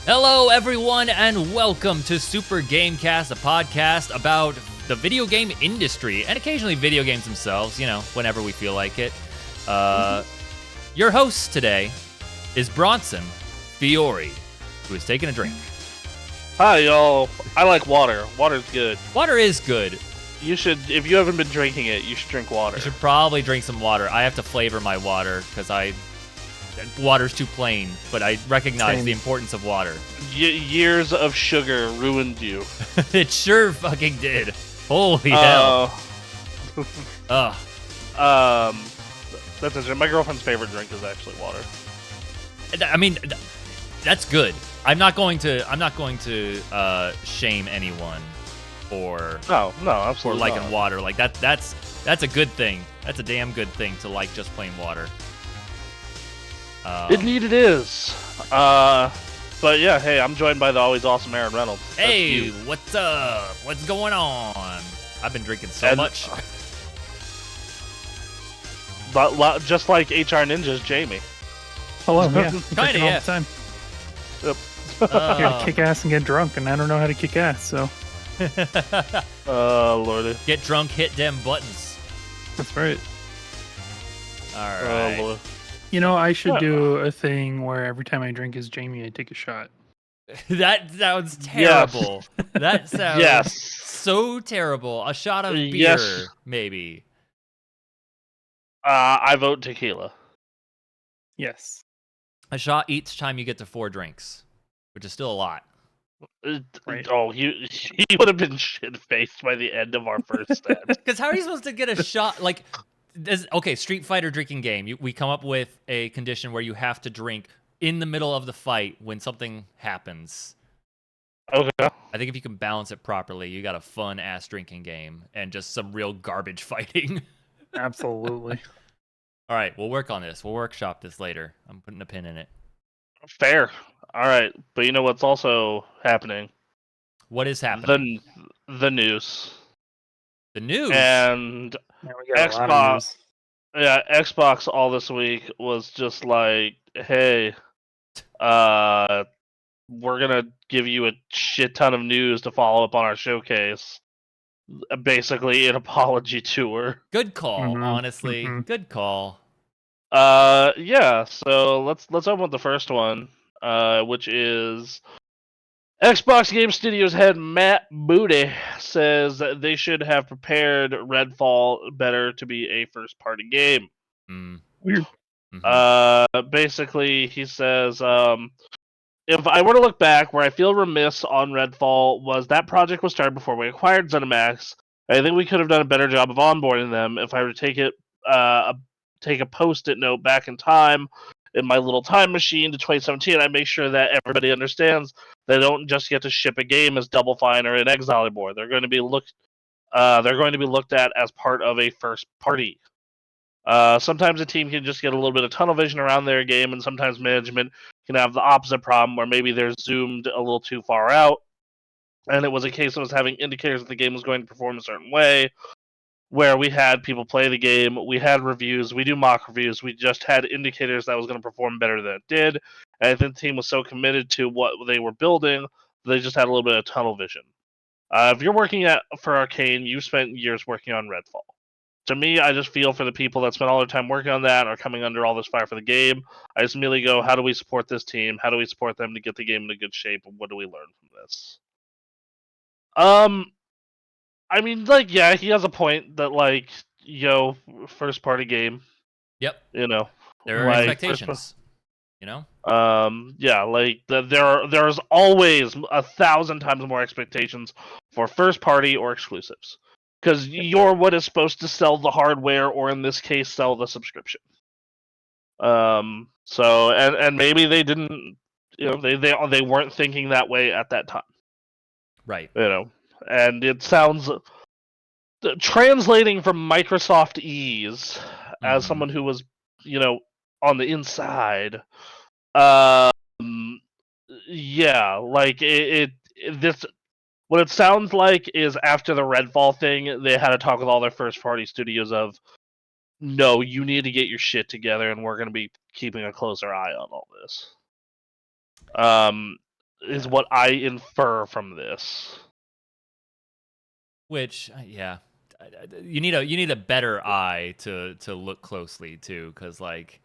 Hello, everyone, and welcome to Super Gamekast, a podcast about the video game industry and occasionally video games themselves, whenever we feel like it. Your host today is Bronson Fiore, who is taking a drink. Hi, y'all. I like water. Water's good. Water is good. You should, if you haven't been drinking it, you should drink water. You should probably drink some water. I have to flavor my water because water's too plain, but I recognize the importance of water. Years of sugar ruined you. It sure fucking did. Holy hell. That's it. My girlfriend's favorite drink is actually water. I mean, that's good. I'm not going to shame anyone for absolutely liking not. water. Like that's a good thing. That's a damn good thing to like just plain water. Indeed it is. But yeah, hey, I'm joined by the always awesome Aaron Reynolds. Hey, what's up? What's going on? I've been drinking so much. But just like HR Ninja's Jamie. Hello, yeah. Kinda, yeah. All the time. Yep. I gotta kick ass and get drunk, and I don't know how to kick ass, so. Lordy. Get drunk, hit them buttons. That's right. All right. Lord. You know, I should do a thing where every time I drink as Jamie, I take a shot. That sounds terrible. That sounds so terrible. A shot of beer, maybe. I vote tequila. Yes. A shot each time you get to 4 drinks, which is still a lot. Right. Oh, he would have been shit-faced by the end of our first set. Because how are you supposed to get a shot? Like, Street Fighter drinking game. We come up with a condition where you have to drink in the middle of the fight when something happens. Okay. I think if you can balance it properly, you got a fun-ass drinking game and just some real garbage fighting. Absolutely. All right, we'll work on this. We'll workshop this later. I'm putting a pin in it. Fair. All right, but you know what's also happening? What is happening? The news. The news? And Yeah, we got a lot of news. Yeah, Xbox all this week was just like, hey, we're gonna give you a shit ton of news to follow up on our showcase. Basically, an apology tour. Good call, honestly. Good call. Yeah. So let's open with the first one, which is Xbox Game Studios head Matt Booty says that they should have prepared Redfall better to be a first-party game. Weird. Basically, he says, if I were to look back, where I feel remiss on Redfall was that project was started before we acquired ZeniMax. I think we could have done a better job of onboarding them. If I were to take a post-it note back in time in my little time machine to 2017, I make sure that everybody understands they don't just get to ship a game as Double Fine or an Excalibur. They're going to be looked at as part of a first party. Sometimes a team can just get a little bit of tunnel vision around their game, and sometimes management can have the opposite problem where maybe they're zoomed a little too far out, and it was a case of us having indicators that the game was going to perform a certain way, where we had people play the game, we had reviews, we do mock reviews, we just had indicators that was going to perform better than it did, and I think the team was so committed to what they were building, they just had a little bit of tunnel vision. If you're working for Arcane, you've spent years working on Redfall. To me, I just feel for the people that spent all their time working on that or coming under all this fire for the game. I just immediately go, how do we support this team? How do we support them to get the game in a good shape? And what do we learn from this? I mean, yeah, he has a point that, first party game. Yep. There are expectations. Yeah, there's always 1,000 times more expectations for first party or exclusives. Because you're what is supposed to sell the hardware, or in this case, sell the subscription. So maybe they didn't, they weren't thinking that way at that time. Right. And it sounds, translating from Microsoft Ease, as someone who was, on the inside, yeah, what it sounds like is after the Redfall thing, they had a talk with all their first-party studios of, no, you need to get your shit together, and we're going to be keeping a closer eye on all this. is what I infer from this. Which, yeah, you need a better eye to look closely too, because like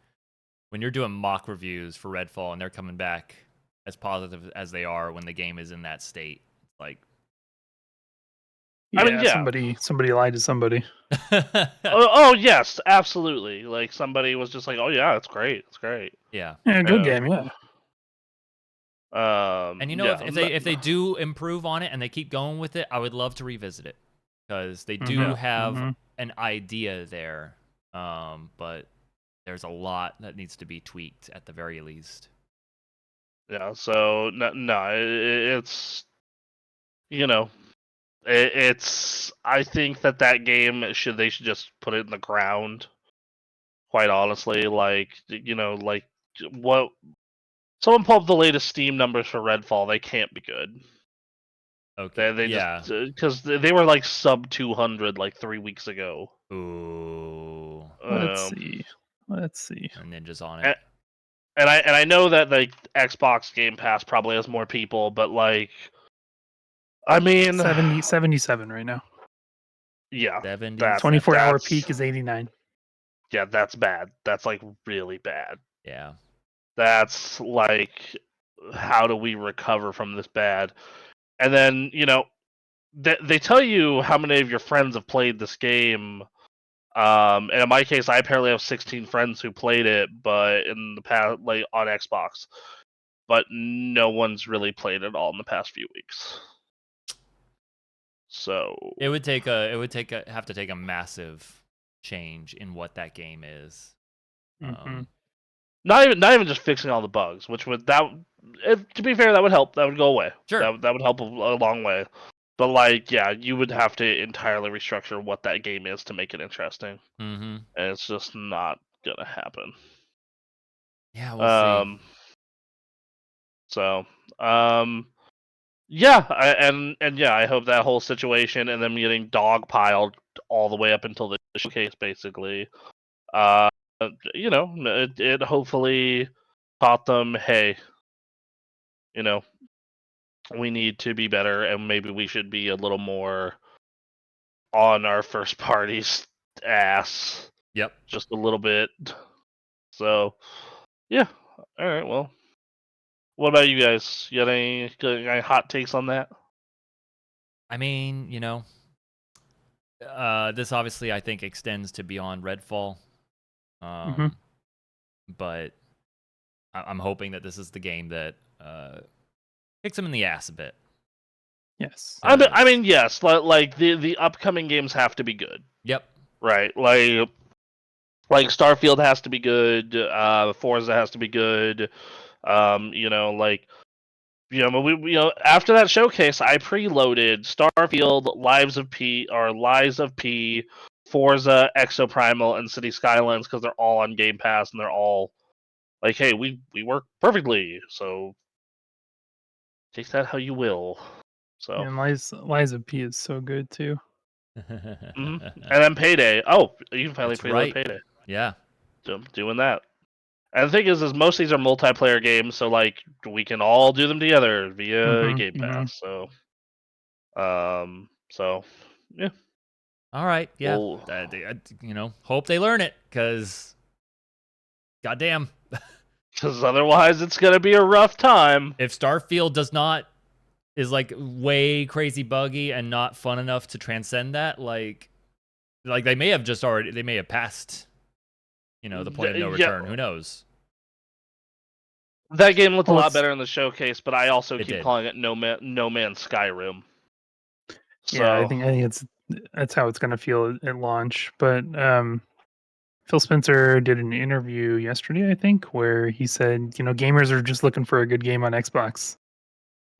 when you're doing mock reviews for Redfall and they're coming back as positive as they are when the game is in that state, like Yeah, I mean, yeah. somebody lied to somebody. Oh yes, absolutely. Like somebody was just like, "Oh yeah, it's great, it's great." yeah. Yeah, good game. Yeah. And Yeah, if they do improve on it and they keep going with it, I would love to revisit it because they do have an idea there, but there's a lot that needs to be tweaked at the very least. yeah. So no, it's it's. I think that game they should just put it in the ground. Quite honestly, like like what someone pull up the latest Steam numbers for Redfall, they can't be good. Okay. They yeah. just because they were like sub 200 like 3 weeks ago. Ooh. Let's see. And Ninja's on And, it. and I know that like Xbox Game Pass probably has more people, but like, I mean, 77 right now. yeah, 70. 24-hour peak is 89. Yeah, that's bad. That's like really bad. Yeah. That's like, how do we recover from this bad? And then they tell you how many of your friends have played this game. And in my case, I apparently have 16 friends who played it, but in the past, like on Xbox, but no one's really played it all in the past few weeks. So It would have to take a massive change in what that game is. not even just fixing all the bugs, which would to be fair, that would help. That would go away. Sure. That would help a long way. But like, yeah, you would have to entirely restructure what that game is to make it interesting, and it's just not gonna happen. Yeah, we'll see. So, yeah, I hope that whole situation and them getting dogpiled all the way up until the showcase, basically, it hopefully taught them, hey, we need to be better, and maybe we should be a little more on our first party's ass. Yep. Just a little bit. So, yeah. All right. Well, what about you guys? You got any hot takes on that? I mean, this obviously I think extends to beyond Redfall. But I'm hoping that this is the game that kicks him in the ass a bit. Yes. I mean, yes. Like the upcoming games have to be good. Yep. Right. Like Starfield has to be good. Forza has to be good. After that showcase, I preloaded Starfield, Lies of P, Forza, Exoprimal, and City Skylines because they're all on Game Pass and they're all like, hey, we work perfectly. So take that how you will. So And Lies of P is so good too. And then Payday. Oh, you can finally That's preload right. Payday. Yeah. So doing that. And the thing is most of these are multiplayer games, so like we can all do them together via Game Pass. So, yeah. All right. Yeah. Well, hope they learn it, because, goddamn, because otherwise it's gonna be a rough time. if Starfield is like way crazy buggy and not fun enough to transcend that, like they may have passed, the point of no return. Who knows? That game looked a lot better in the showcase, but I also keep did. calling it No Man's Skyrim. So, yeah, I think that's how it's gonna feel at launch. But Phil Spencer did an interview yesterday, I think, where he said, gamers are just looking for a good game on Xbox.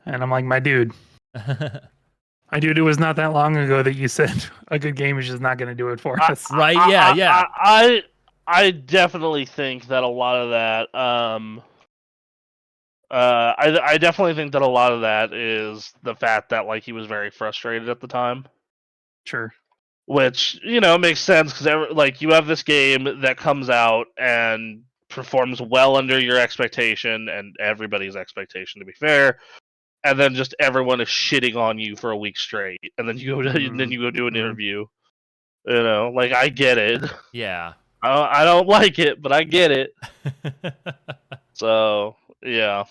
And I'm like, my dude, it was not that long ago that you said a good game is just not going to do it for us. Right? Yeah. I definitely think that a lot of that, I definitely think that a lot of that is the fact that like he was very frustrated at the time. Sure. Which makes sense because like you have this game that comes out and performs well under your expectation and everybody's expectation, to be fair, and then just everyone is shitting on you for a week straight, and then you go and then you go do an interview. You know, like I get it. Yeah. I don't like it, but I get it. So yeah.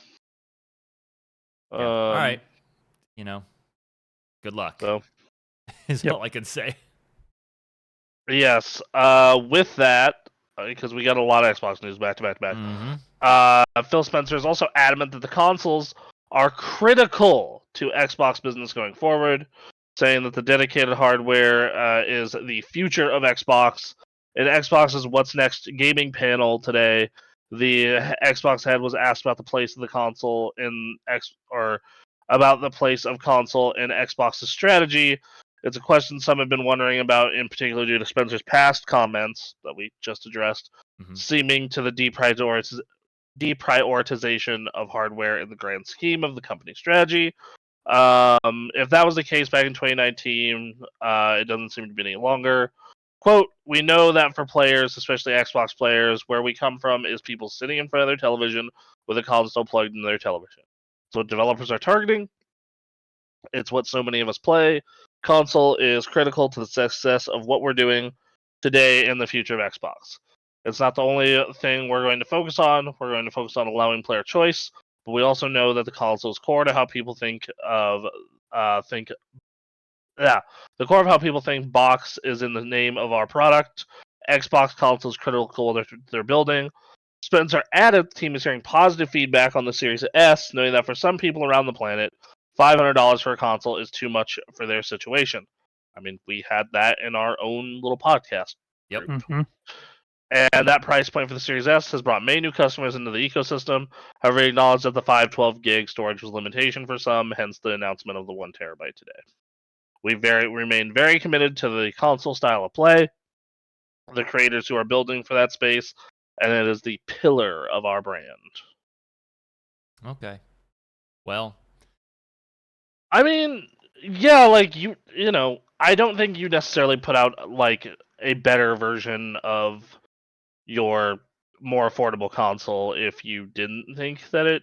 Yeah. All right. You know, good luck. So Is Yep. all I can say. yes. With that, because we got a lot of Xbox news back to back to back. Mm-hmm. Phil Spencer is also adamant that the consoles are critical to Xbox business going forward, saying that the dedicated hardware is the future of Xbox. In Xbox's What's Next gaming panel today, the Xbox head was asked about the place of the console about the place of console in Xbox's strategy. It's a question some have been wondering about, in particular due to Spencer's past comments that we just addressed, Mm-hmm. seeming to the deprioritization of hardware in the grand scheme of the company's strategy. If that was the case back in 2019, it doesn't seem to be any longer. Quote, we know that for players, especially Xbox players, where we come from is people sitting in front of their television with a console plugged into their television. So what developers are targeting, it's what so many of us play. Console is critical to the success of what we're doing today and the future of Xbox. It's not the only thing we're going to focus on. We're going to focus on allowing player choice, but we also know that the console is core to how people think. Yeah, the core of how people think box is in the name of our product. Xbox console is critical to their building. Spencer added the team is hearing positive feedback on the Series S, knowing that for some people around the planet, $500 for a console is too much for their situation. I mean, we had that in our own little podcast Yep. group. Mm-hmm. And that price point for the Series S has brought many new customers into the ecosystem. However, he acknowledged that the 512 gig storage was a limitation for some, hence the announcement of the 1 terabyte today. We remain very committed to the console style of play, the creators who are building for that space, and it is the pillar of our brand. Okay. Well. I mean, yeah, like you know, I don't think you necessarily put out like a better version of your more affordable console if you didn't think that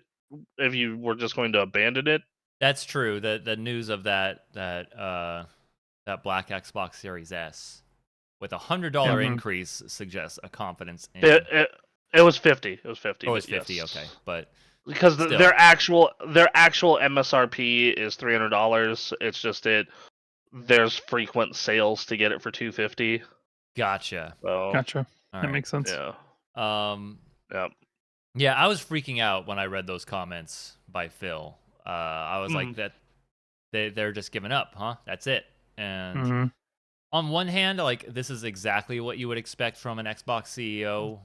if you were just going to abandon it. That's true. The news of that Black Xbox Series S with $100 Mhm. increase suggests a confidence in. It was 50. It was 50. Oh, it's but 50. yes. Okay, but Because still. their actual MSRP is $300. It's just there's frequent sales to get it for $250. Gotcha. So Gotcha. All That right. makes sense. yeah, Yeah. yeah. I was freaking out when I read those comments by Phil. I was like, that they're just giving up, huh? That's it. And Mhm. on one hand, like this is exactly what you would expect from an Xbox CEO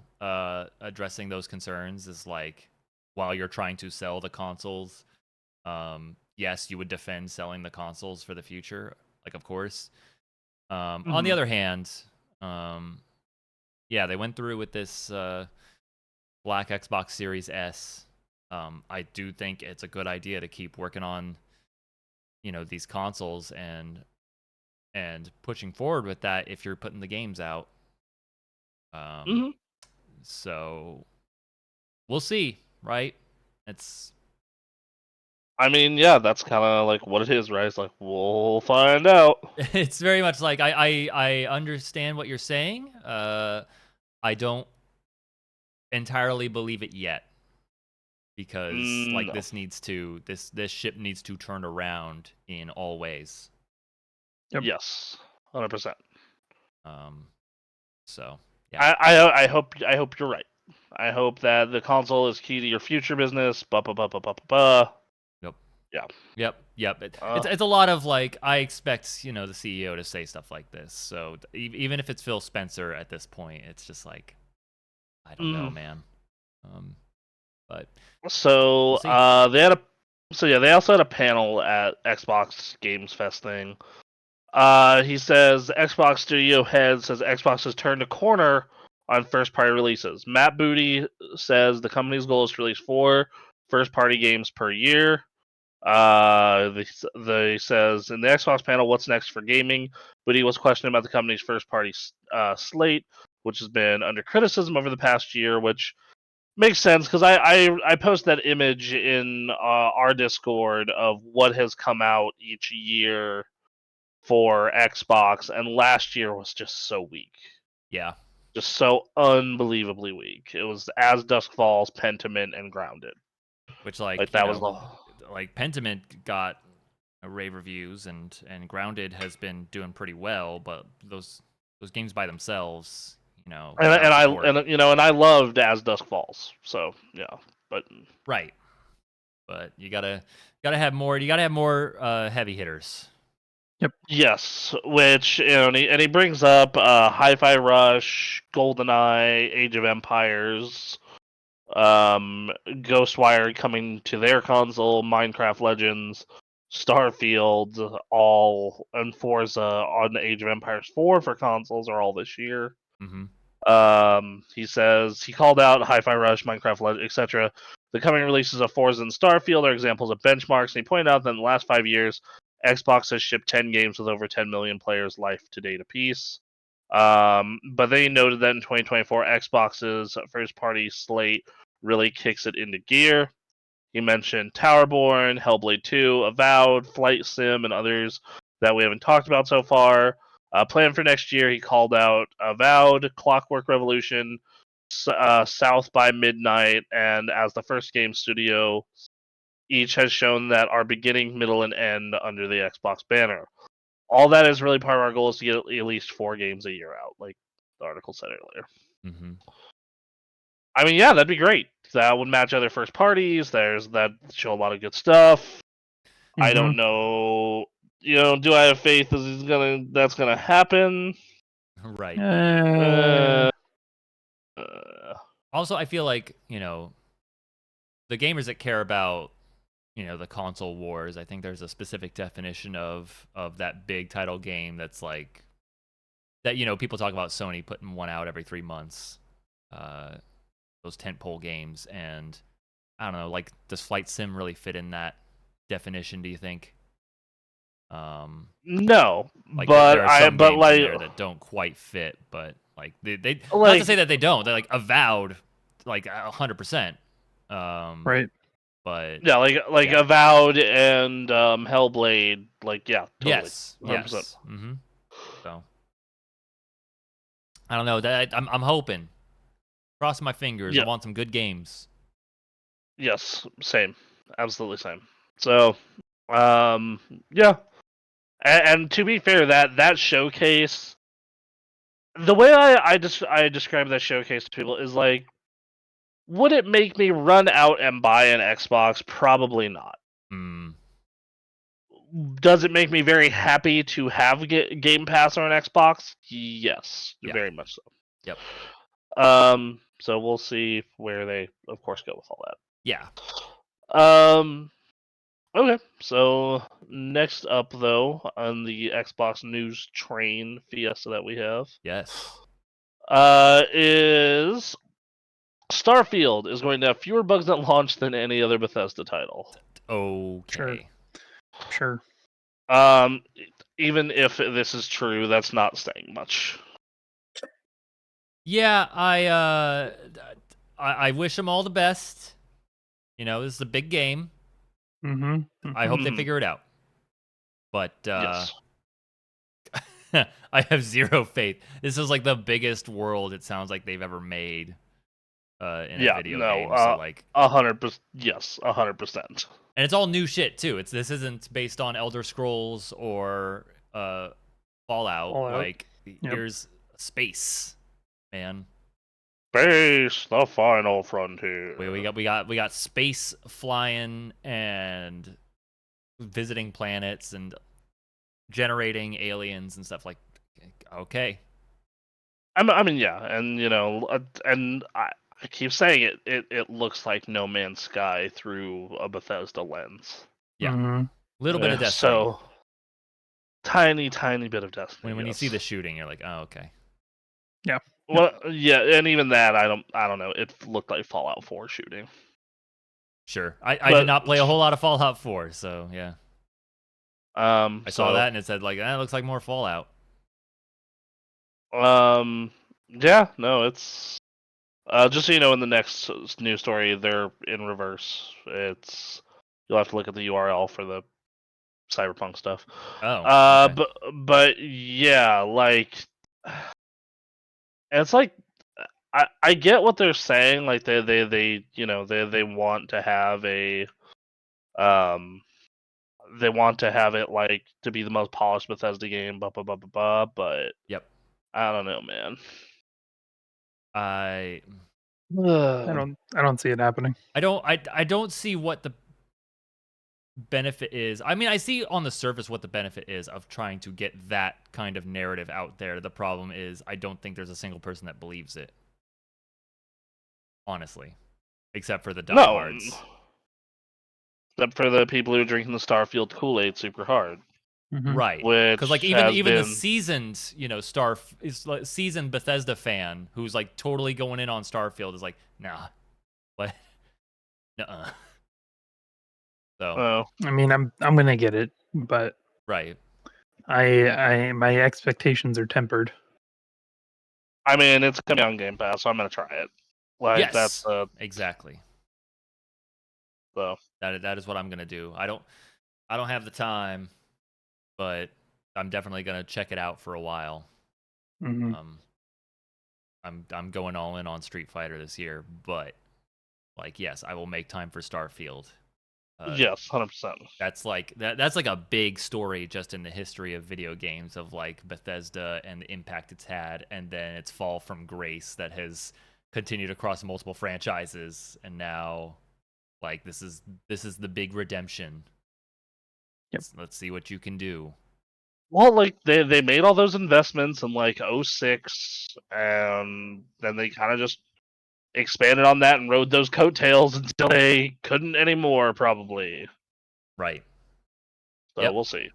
addressing those concerns. Is like while you're trying to sell the consoles, yes, you would defend selling the consoles for the future, like of course. On the other hand, yeah, they went through with this Black Xbox Series S. I do think it's a good idea to keep working on, these consoles and pushing forward with that if you're putting the games out. So we'll see, right? It's I mean, yeah, that's kind of like what it is, right? It's like we'll find out. it's very much like I understand what you're saying. I don't entirely believe it yet because like No. this ship needs to turn around in all ways. Yep. Yes, 100%. So yeah. I hope you're right. I hope that the console is key to your future business. Ba ba ba ba ba ba ba. Yep. Yeah. It's a lot of like I expect the CEO to say stuff like this. So even if it's Phil Spencer at this point, it's just like I don't know, man. But So we'll see. they also had a panel at Xbox Games Fest thing. He says Xbox Studio head says Xbox has turned a corner on first party releases. Matt Booty says the company's goal is to release 4 first party games per year. They says in the Xbox panel, what's next for gaming? Booty was questioning about the company's first party slate, which has been under criticism over the past year, which Makes sense because I post that image in our Discord of what has come out each year for Xbox, and last year was just so weak, Yeah. just so unbelievably weak. It was As Dusk Falls, Pentiment, and Grounded. Which, like, Like you that was know, the like Pentiment got rave reviews, and Grounded has been doing pretty well, but those games by themselves, without support. and I loved As Dusk Falls, so yeah, but Right. But you gotta have more. You gotta have more heavy hitters. yes, which and he brings up Hi-Fi Rush, GoldenEye, Age of Empires, Ghostwire coming to their console, Minecraft Legends, Starfield, all and Forza on Age of Empires 4 for consoles are all this year. Mm-hmm. He says he called out Hi-Fi Rush, Minecraft Legends, etc. The coming releases of Forza and Starfield are examples of benchmarks, and he pointed out that in the last 5 years, Xbox has shipped 10 games with over 10 million players life to date apiece. But they noted that in 2024, Xbox's first-party slate really kicks it into gear. He mentioned Towerborn, Hellblade 2, Avowed, Flight Sim, and others that we haven't talked about so far. Planned for next year, he called out Avowed, Clockwork Revolution, South by Midnight, and as the first game studio, each has shown that are beginning, middle, and end under the Xbox banner. All that is really part of our goal is to get at least 4 games a year out, like the article said earlier. Mm-hmm. I mean, yeah, that'd be great. That would match other first parties. There's that show a lot of good stuff. I don't know. Do I have faith that's gonna happen? Right. Uh, Also, I feel like the gamers that care about the console wars. I think there's a specific definition of that big title game that's like that. People talk about Sony putting one out every 3 months. Those tentpole games, and I don't know. Like, does Flight Sim really fit in that definition? Do you think? no, Like but there are some games in like there that don't quite fit, but like they not to like say that they don't. They're like Avowed, like 100%. Right. But yeah, like yeah. Avowed and Hellblade, like yeah, totally, Yes. 100%. Yes. Mm-hmm. So I don't know. That I'm hoping. Crossing my fingers. I Yeah, want some good games. yes, same, absolutely same. So, yeah, and to be fair, that showcase, the way I describe that showcase to people is like, would it make me run out and buy an Xbox? Probably not. Hmm. Does it make me very happy to have Game Pass on an Xbox? Yes, Yeah. very much so. Yep. So we'll see where they, of course, go with all Yeah. that. Okay. So next up, though, on the Xbox news train fiesta that we have, Yes. is Starfield is going to have fewer bugs at launch than any other Bethesda title. Okay. Sure. Um, even if this is true, that's not saying much. Yeah. I wish them all the best. This is a big game. Mm-hmm. I hope they Mhm. figure it out. But Yes. I have zero faith. This is like the biggest world it sounds like they've ever made in a Yeah. video No. game. So like, 100%. Yes. 100%. and it's all new shit too. This isn't based on Elder Scrolls or Fallout. Like, Yep. here's space, man. Space, the final frontier. We got space flying and visiting planets and generating aliens and stuff. Like, okay. I mean, yeah, and and I keep saying it. It looks like No Man's Sky through a Bethesda lens. Yeah. Mm-hmm. Little bit of Destiny. So tiny bit of Destiny. When you yes. see the shooting, you're like, oh, okay. Yeah. Well, yeah, and even that, I don't know. It looked like Fallout 4 shooting. Sure. I did not play a whole lot of Fallout 4, so yeah. I saw that and it said like, it looks like more Fallout. Yeah, no, it's Just so you know, in the next news story, they're in reverse. You'll have to look at the URL for the Cyberpunk stuff. Oh, okay. But yeah, like it's like I get what they're saying. Like they they want to have a um they want to have it like to be the most polished Bethesda game, blah blah blah blah blah. But Yep. I don't know, man. I I don't see it happening. I don't see what the benefit is. I mean, I see on the surface what the benefit is of trying to get that kind of narrative out there. The problem is I don't think there's a single person that believes it. Honestly. Except for the diehards. Except for the people who are drinking the Starfield Kool-Aid super hard. Mhm. Right. Which Because like has even the been- seasoned, seasoned Bethesda fan who's like totally going in on Starfield is like, nah. What? Nuh-uh. So Oh, I mean, I'm gonna get it, but right. my expectations are tempered. I mean, it's coming out on Game Pass, so I'm gonna try it. Like Yes. that's Exactly. so. That is what I'm gonna do. I don't have the time, but I'm definitely gonna check it out for a while. Mhm. I'm going all in on Street Fighter this year, but like yes, I will make time for Starfield. Yes, 100%. That's like that's like a big story just in the history of video games of like Bethesda and the impact it's had, and then its fall from grace that has continued across multiple franchises, and now like this is the big redemption. Yep. Let's see what you can do. Well, like they made all those investments in like 06, and then they kind of just expanded on that and rode those coattails until they couldn't anymore, probably. Right. So Yep. we'll see.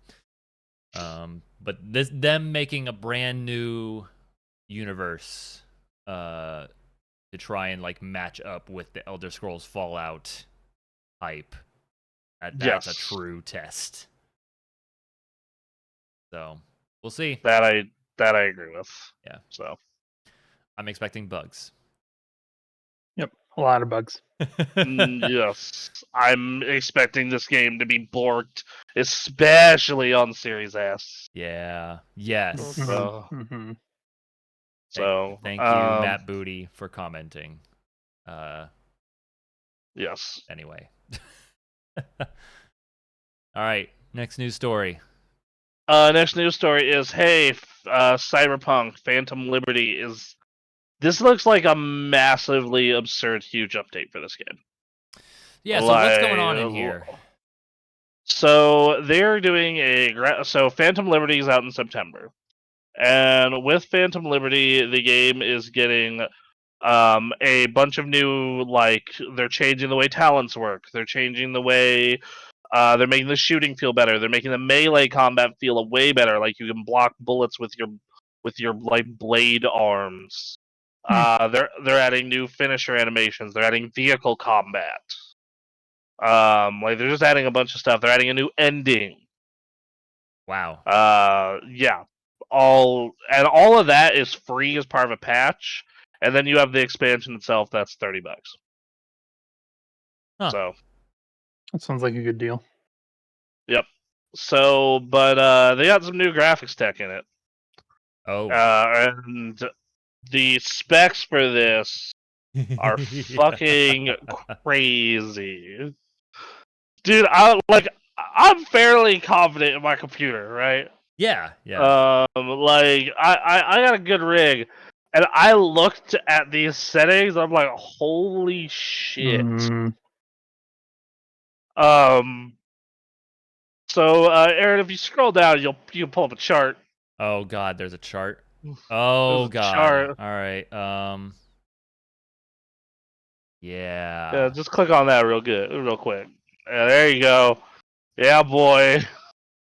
But them making a brand new universe to try and like match up with the Elder Scrolls Fallout hype. That's a Yes. true test. So we'll see. That I agree with. Yeah. So I'm expecting bugs. Yep, a lot of bugs. yes, I'm expecting this game to be borked, especially on Series S. Yeah. Yes. So, Mhm. Thank you, Matt Booty, for commenting. Yes. Anyway. All right. Next news story. Next news story is Cyberpunk Phantom Liberty is. This looks like a massively absurd, huge update for this game. Yeah. So what's going on in here? So they're doing so Phantom Liberty is out in September, and with Phantom Liberty, the game is getting a bunch of new, like, they're changing the way talents work. They're changing the way they're making the shooting feel better. They're making the melee combat feel way better. Like you can block bullets with your like blade arms. They're adding new finisher animations. They're adding vehicle combat. Like they're just adding a bunch of stuff. They're adding a new ending. Wow. Yeah. All of that is free as part of a patch, and then you have the expansion itself that's $30. Huh. So That sounds like a good deal. yep. So, but they got some new graphics tech in it. Oh. And the specs for this are fucking crazy. Dude, I'm fairly confident in my computer, right? Yeah. Yeah. Like I got a good rig, and I looked at these settings. I'm like, holy shit. Mhm. So Aaron, if you scroll down, you'll pull up a chart. Oh God. There's a chart. Oh There's a God. chart. All right. Yeah, Yeah. just click on that real quick. Yeah, there you go. Yeah, boy.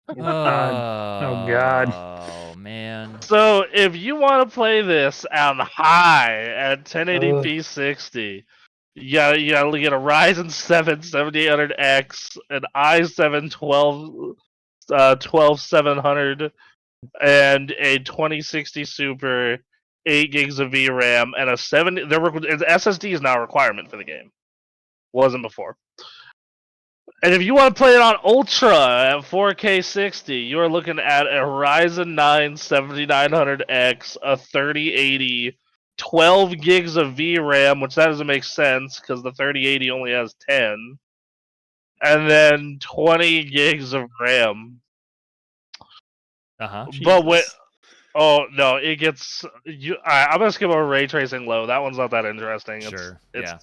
Oh God. Oh God. Oh man. So if you want to play this on high at 1080p Ugh. 60, you gotta get a Ryzen 7 7800X, an i7 12700, and a 2060 Super, 8 gigs of VRAM, and a 70. SSD is now a requirement for the game. Wasn't before. And if you want to play it on Ultra at 4K 60, you are looking at a Ryzen 9 7900X, a 3080, 12 gigs of VRAM, which that doesn't make sense because the 3080 only has 10, and then 20 gigs of RAM. But wait, oh no, it gets I'm gonna skip over ray tracing low. That one's not that interesting. Sure. It's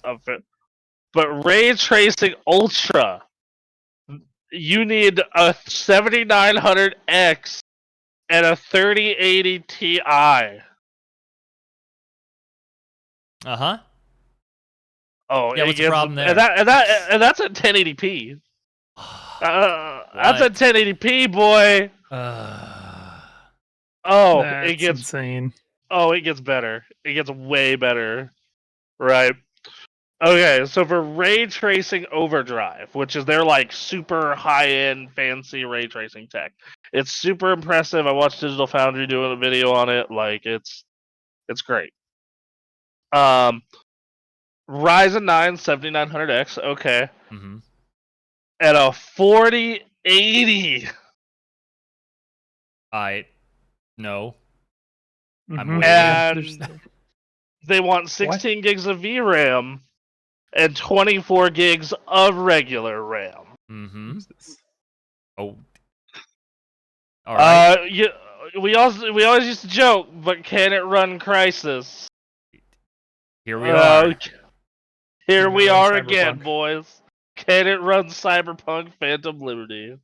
but ray tracing ultra, you need a 7900X and a 3080 Ti. Oh, yeah, what's the problem there? And that's at 1080p. That's at 1080p, boy. Oh, That's it gets insane. Oh, it gets better. It gets way better. Right. Okay, so for ray tracing overdrive, which is their like super high-end fancy ray tracing tech, it's super impressive. I watched Digital Foundry doing a video on it. Like it's great. Ryzen 9 7900X, okay. Mm-hmm. And a 4080. No. Mhm. I'm waiting. And they want 16 gigs of VRAM and 24 gigs of regular RAM. Mm-hmm. Oh. All right. We always used to joke, but can it run Crysis? Here we are. Here we are Cyberpunk. again, boys. Can it run Cyberpunk Phantom Liberty?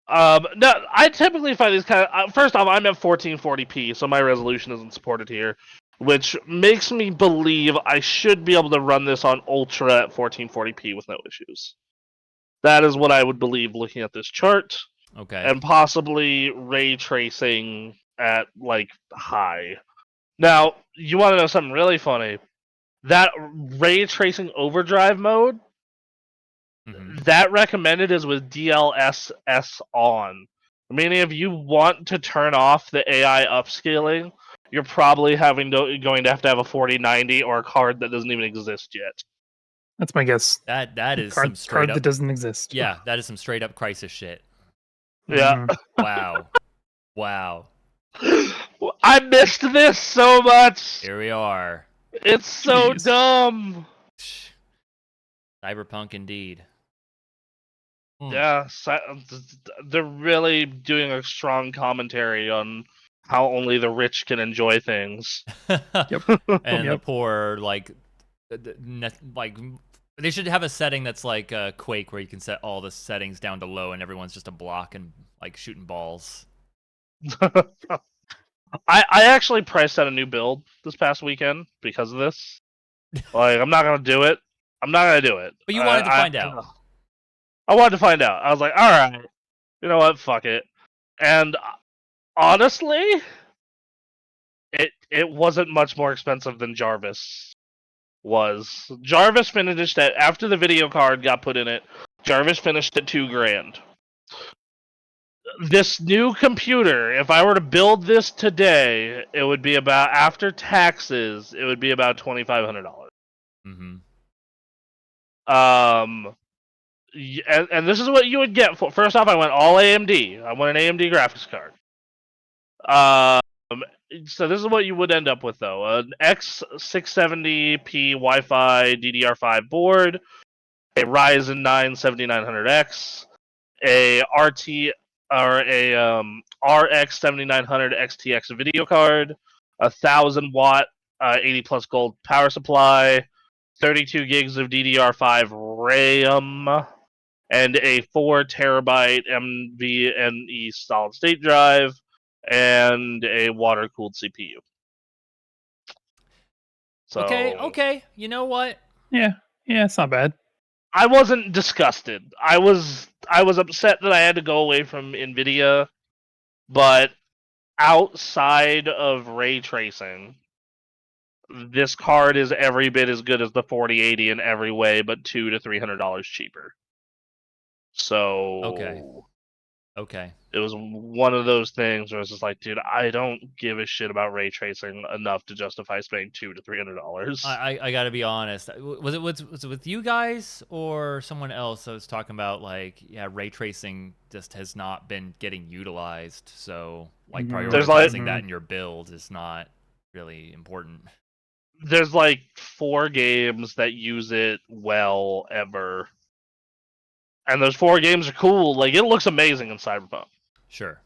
No, I typically find these kind of. First off, I'm at 1440p, so my resolution isn't supported here, which makes me believe I should be able to run this on Ultra at 1440p with no issues. That is what I would believe looking at this chart. Okay. And possibly ray tracing at like high. Now, you want to know something really funny? That ray tracing overdrive mode, that recommended is with DLSS on. Meaning, if you want to turn off the AI upscaling, you're probably going to have a 4090 or a card that doesn't even exist yet. That's my guess. That is Card, some straight card up that doesn't exist. Yeah, that is some straight up Crysis shit. Yeah. Wow. Wow. I missed this so much. Here we are. It's so dumb. Cyberpunk indeed. Yeah, they're really doing a strong commentary on how only the rich can enjoy things. Yep. And the poor, like they should have a setting that's like Quake, where you can set all the settings down to low, and everyone's just a block and like shooting balls. I actually priced out a new build this past weekend because of this. Like, I'm not gonna do it. But you wanted to find out. I wanted to find out. I was like, all right, you know what? Fuck it. And honestly, it wasn't much more expensive than Jarvis was. Jarvis finished at, after the video card got put in it, Jarvis finished at $2,000. This new computer, if I were to build this today, it would be about, after taxes, it would be about $2,500. And this is what you would get for. First off, I went all AMD. I want an AMD graphics card. So this is what you would end up with, though: an X670p Wi-Fi DDR5 board, a Ryzen 9 7900X, a RT or a RX 7900 XTX video card, 1,000-watt 80 plus gold power supply, 32 gigs of DDR5 RAM, and a 4 terabyte NVMe solid state drive, and a water cooled CPU. So Okay. You know what? Yeah, it's not bad. I wasn't disgusted. I was upset that I had to go away from Nvidia, but outside of ray tracing, this card is every bit as good as the 4080 in every way, but $200 to $300 cheaper. So Okay. It was one of those things where it's just like, dude, I don't give a shit about ray tracing enough to justify spending $200 to $300. I gotta be honest. Was it with you guys or someone else that was talking about like ray tracing just has not been getting utilized, so like There's like prioritizing that in your build is not really important. there's like 4 games that use it well ever, and those 4 games are cool. Like it looks amazing in Cyberpunk. Sure.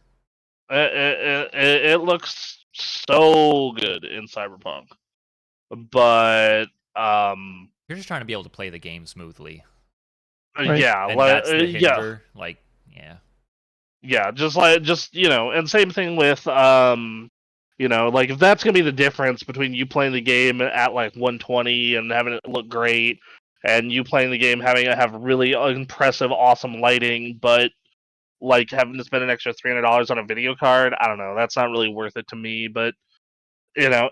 It looks so good in Cyberpunk, but You're just trying to be able to play the game smoothly, Right. yeah, and like that's the yeah, hinder. Like, yeah. yeah, just and same thing with like if that's gonna be the difference between you playing the game at like 120 and having it look great, and you playing the game having it have really impressive, awesome lighting, but like having to spend an extra $300 on a video card, I don't know, that's not really worth it to me. But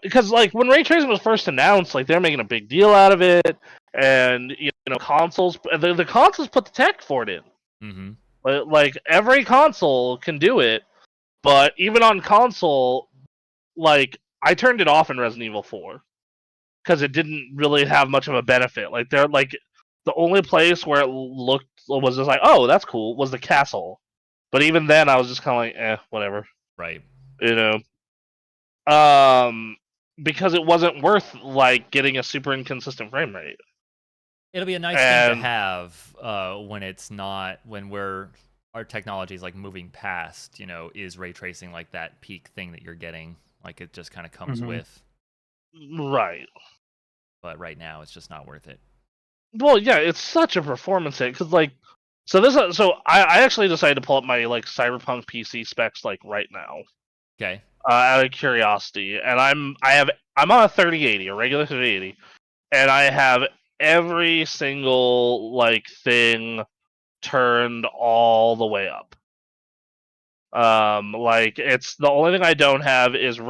because like when ray tracing was first announced, like they're making a big deal out of it, and consoles, the consoles put the tech for it in. Mm-hmm. Like every console can do it, but even on console, like I turned it off in Resident Evil 4 because it didn't really have much of a benefit. Like they're like the only place where it looked was just like, oh, that's cool, was the castle. But even then, I was just kind of like, whatever, Right. you know, because it wasn't worth like getting a super inconsistent frame rate. It'll be a nice thing to And have when it's not when our technology is like moving past, is ray tracing like that peak thing that you're getting, like it just kind of comes with. right, But right now, it's just not worth it. well, yeah, it's such a performance hit because like, so I actually decided to pull up my like Cyberpunk PC specs like right now, Okay. out of curiosity, and I'm on a 3080, a regular 3080, and I have every single like thing turned all the way up. Like it's the only thing I don't have is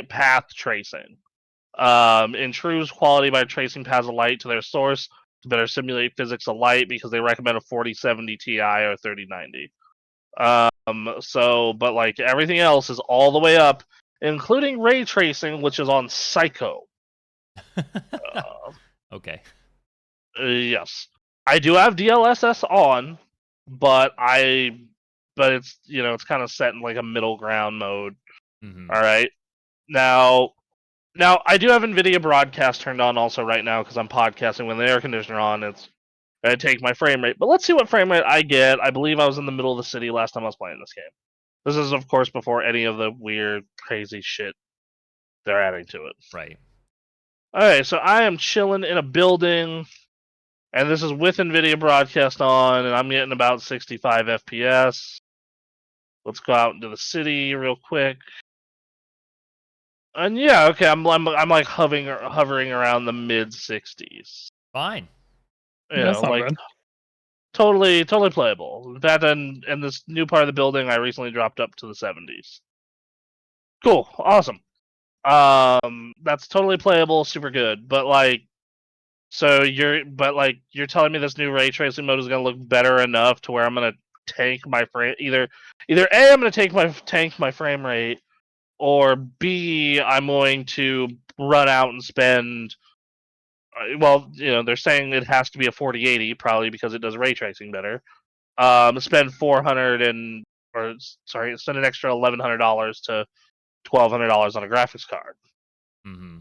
path tracing. Improves quality by tracing paths of light to their source to better simulate physics of light because they recommend a 4070 Ti or 3090. But like everything else is all the way up, including ray tracing, which is on Psycho. Uh, Okay. yes, I do have DLSS on, but it's it's kind of set in like a middle ground mode. Mm-hmm. All right, now I do have NVIDIA Broadcast turned on also right now because I'm podcasting with the air conditioner on. It's gonna take my frame rate, but let's see what frame rate I get. I believe I was in the middle of the city last time I was playing this game. This is, of course, before any of the weird, crazy shit they're adding to it. Right. Alright, so I am chilling in a building, and this is with NVIDIA Broadcast on, and I'm getting about 65 FPS. Let's go out into the city real quick. And yeah, okay, I'm like hovering around the mid 60s. Fine. That's not Like bad. totally playable. In fact, in this new part of the building, I recently dropped up to the 70s. Cool, awesome. That's totally playable, super good. But like, you're telling me this new ray tracing mode is gonna look better enough to where I'm gonna tank my frame either A, I'm gonna tank my frame rate, or B, I'm going to run out and spend. Well, they're saying it has to be a 4080, probably because it does ray tracing better. Spend 400 and or sorry, spend an extra $1,100 to $1,200 on a graphics card. Mm-hmm.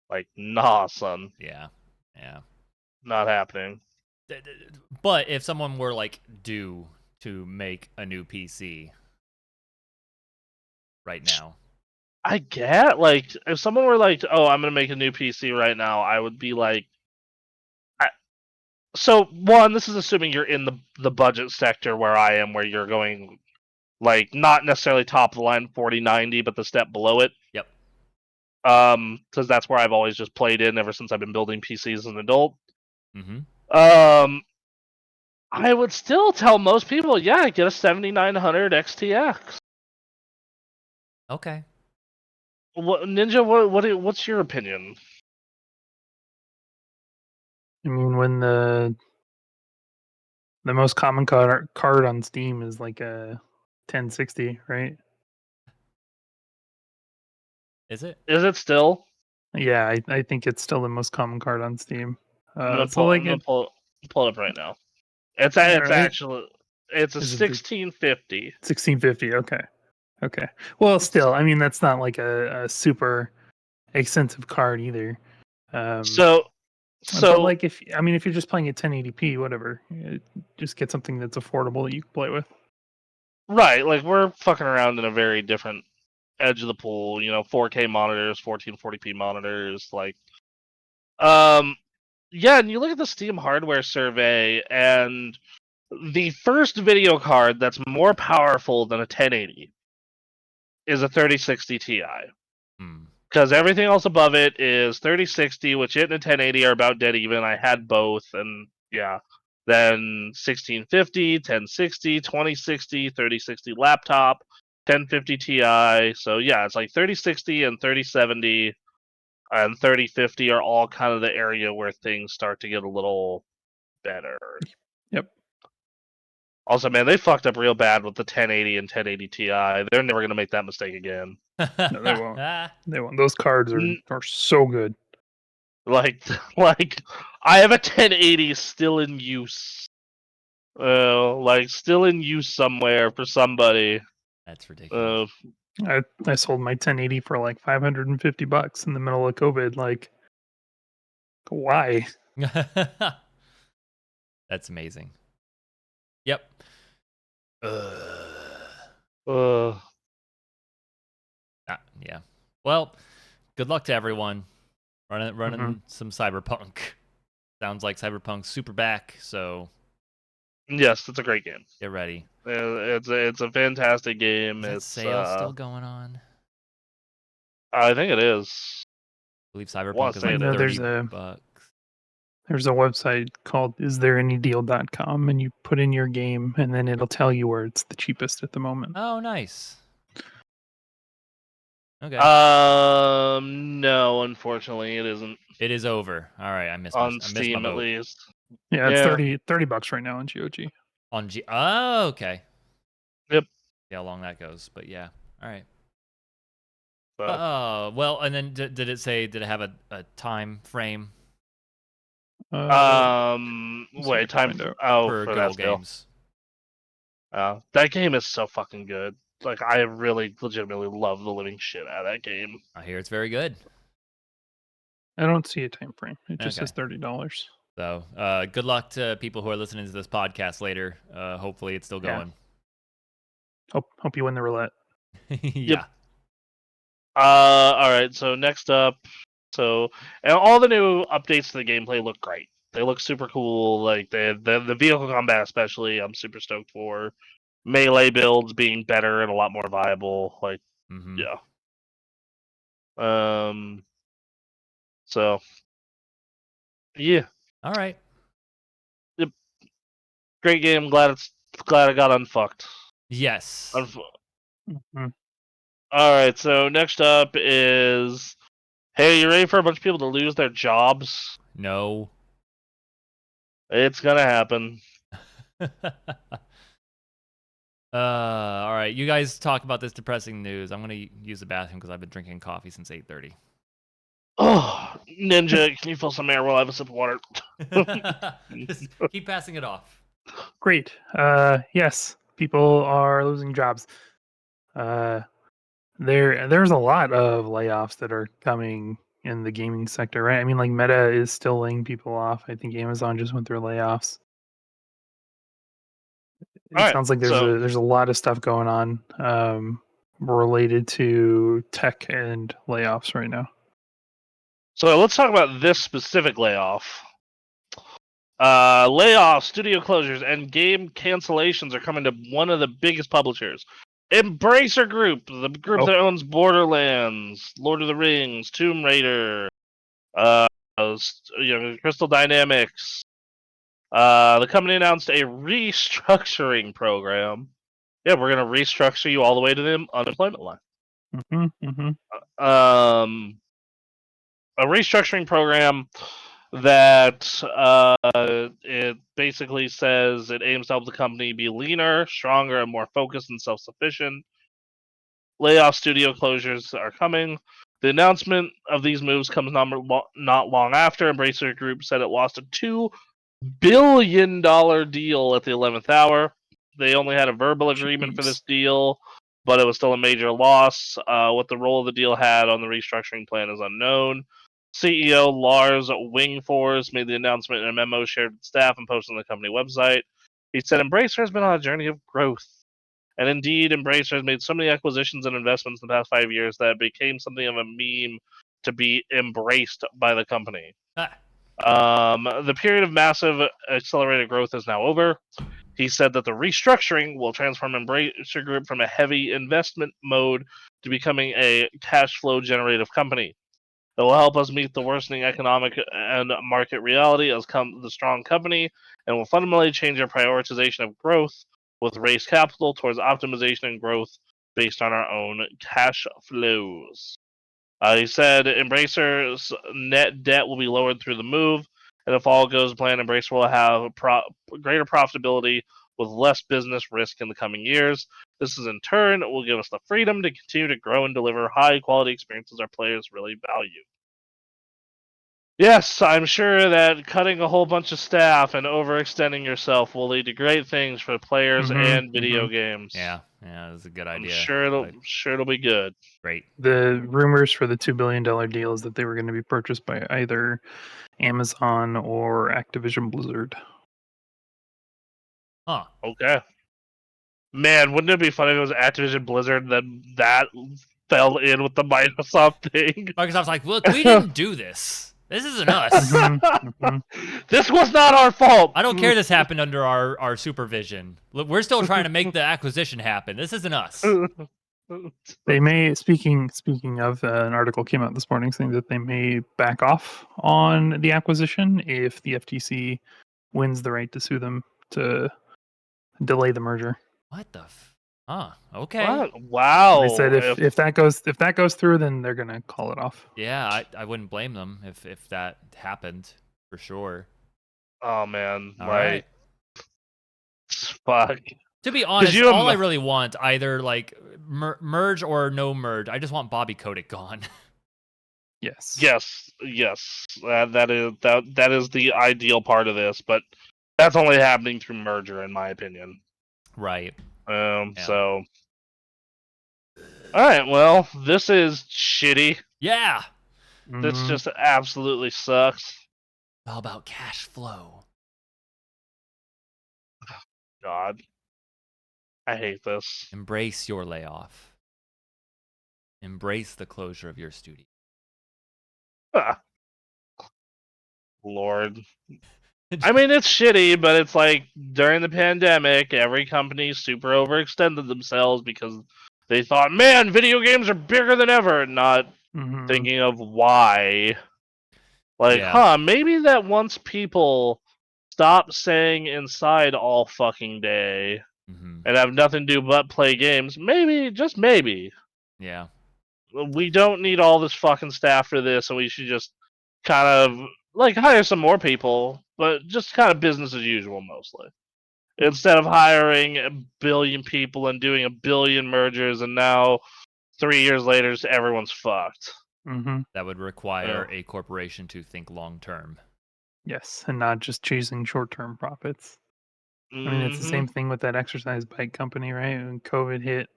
Like, nah, son, Yeah. Yeah. not happening. But if someone were like due to make a new PC right now, I get like if someone were like, "Oh, I'm gonna make a new PC right now," I would be like, so one, this is assuming you're in the budget sector where I am, where you're going like not necessarily top of the line 4090, but the step below it. yep. Because that's where I've always just played in ever since I've been building PCs as an adult. Mm-hmm. I would still tell most people, yeah, get a 7900 XTX. Okay. What Ninja? What's your opinion? I mean, when the The most common card on Steam is like a 1060, right? Is it? Is it still? Yeah, I think it's still the most common card on Steam. I'm gonna So pull. like I'm gonna it, pull it up right now. It's all it's right. actually it's a Is it the 1650. 1650? Okay. Well, still, I mean that's not like a super expensive card either. So But so like if you're just playing at 1080p, whatever, just get something that's affordable that you can play with. right, like we're fucking around in a very different edge of the pool. 4K monitors, 1440p monitors, like yeah. And you look at the Steam hardware survey, and the first video card that's more powerful than a 1080 is a 3060 Ti. Hmm. Because everything else above it is 3060, which it and a 1080 are about dead even. I had both, and yeah. Then 1650, 1060, 2060, 3060 laptop, 1050 Ti. So yeah, it's like 3060 and 3070 and 3050 are all kind of the area where things start to get a little better. Yep. Also, man, they fucked up real bad with the 1080 and 1080 Ti. They're never going to make that mistake again. No, they won't. They won't. Those cards are so good. Like, like I have a 1080 still in use. Like still in use somewhere for somebody. That's ridiculous. I sold my 1080 for like $550 in the middle of COVID. Like, why? That's amazing. Yep. Uh, Yeah. Well, good luck to everyone running Mm-hmm. some Cyberpunk. Sounds like Cyberpunk's super back, so yes, it's a great game. get ready. It's a fantastic game. Is that It's sale still going on? I think it is. I believe Wanna Cyberpunk is say like it No, is. there's $30. a website called isthereanydeal.com, and you put in your game, and then it'll tell you where it's the cheapest at the moment. Oh, nice. Okay. No, unfortunately, it isn't It is over. All right, I missed my on I missed my Steam at boat. least. Yeah, it's Yeah. $30 right now on GOG. On G. Oh, okay. Yep. See how long that goes, but yeah. All right. So, Well, and then did it say? Did it have a time frame Let's see if I wait, can time find out. for for good that old still. games? That game is so fucking good. Like I really legitimately love the living shit out of that game. I hear it's very good. I don't see a time frame. It just Okay. says $30. So, good luck to people who are listening to this podcast later. Hopefully, it's still Yeah. going. Hope you win the roulette. Yeah. All right. So next up, and all the new updates to the gameplay look great. They look super cool. Like the vehicle combat, especially, I'm super stoked for. Melee builds being better and a lot more viable. Like, Mm-hmm. yeah. So, yeah, All right. great game. Glad I got unfucked. Yes. Mhm. All right. So next up is, hey, you ready for a bunch of people to lose their jobs? No. It's gonna happen. All right. You guys talk about this depressing news. I'm gonna use the bathroom because I've been drinking coffee since 8:30. Oh, Ninja, can you fill some air while I have a sip of water? Just keep passing it off. Great. Yes, people are losing jobs. There's a lot of layoffs that are coming in the gaming sector, right? I mean, like Meta is still laying people off. I think Amazon just went through layoffs. All It right, sounds like there's a lot of stuff going on related to tech and layoffs right now. so let's talk about this specific layoff. Layoffs, studio closures, and game cancellations are coming to one of the biggest publishers, Embracer Group, the group Oh. that owns Borderlands, Lord of the Rings, Tomb Raider, uh, Crystal Dynamics. The company announced a restructuring program. Yeah, we're gonna restructure you all the way to the unemployment line. Um, a restructuring program that it basically says it aims to help the company be leaner, stronger, and more focused and self-sufficient. Layoff studio closures are coming. The announcement of these moves comes not long after Embracer Group said it lost a $2 billion deal at the 11th hour. They only had a verbal agreement for this deal, but it was still a major loss. What the role of the deal had on the restructuring plan is unknown. CEO Lars Wingfors made the announcement in a memo shared with staff and posted on the company website. He said, Embracer has been on a journey of growth. And indeed, Embracer has made so many acquisitions and investments in the past 5 years that it became something of a meme to be embraced by the company. The period of massive accelerated growth is now over. He said that the restructuring will transform Embracer Group from a heavy investment mode to becoming a cash flow generative company. It will help us meet the worsening economic and market reality as the strong company, and will fundamentally change our prioritization of growth with raised capital towards optimization and growth based on our own cash flows. He said Embracer's net debt will be lowered through the move, and if all goes planned, Embracer will have greater profitability with less business risk in the coming years. This is in turn will give us the freedom to continue to grow and deliver high quality experiences our players really value. Yes, I'm sure that cutting a whole bunch of staff and overextending yourself will lead to great things for players and video games. Yeah, that's a good idea. I'm sure it'll be good. Great. The rumors for the $2 billion deal is that they were going to be purchased by either Amazon or Activision Blizzard. Huh. Okay. Man, wouldn't it be funny if it was Activision Blizzard that fell in with the Microsoft thing? Microsoft's like, look, we didn't do this. This isn't us. This was not our fault. I don't care this happened under our supervision. Look, we're still trying to make the acquisition happen. This isn't us. They may, speaking of, an article came out this morning saying that they may back off on the acquisition if the FTC wins the right to sue them to delay the merger. What the? Okay. What? Wow. They said if that goes through, then they're gonna call it off. Yeah, I wouldn't blame them if that happened for sure. Oh man, All right. Fuck. To be honest, all I really want, either like merge or no merge, I just want Bobby Kotick gone. Yes. That is the ideal part of this, but that's only happening through merger, in my opinion. Right. So. All right. Well, this is shitty. Yeah. This just absolutely sucks. All about cash flow. God. I hate this. Embrace your layoff. Embrace the closure of your studio. Lord. I mean, it's shitty, but it's like during the pandemic, every company super overextended themselves because they thought, man, video games are bigger than ever, not thinking of why. Like, maybe that once people stop saying inside all fucking day and have nothing to do but play games, maybe, just maybe. Yeah. We don't need all this fucking staff for this, and we should just kind of, like, hire some more people, but just kind of business as usual, mostly. Instead of hiring a billion people and doing a billion mergers, and now 3 years later, everyone's fucked. That would require a corporation to think long term. Yes, and not just chasing short-term profits. I mean, it's the same thing with that exercise bike company, right? When COVID hit,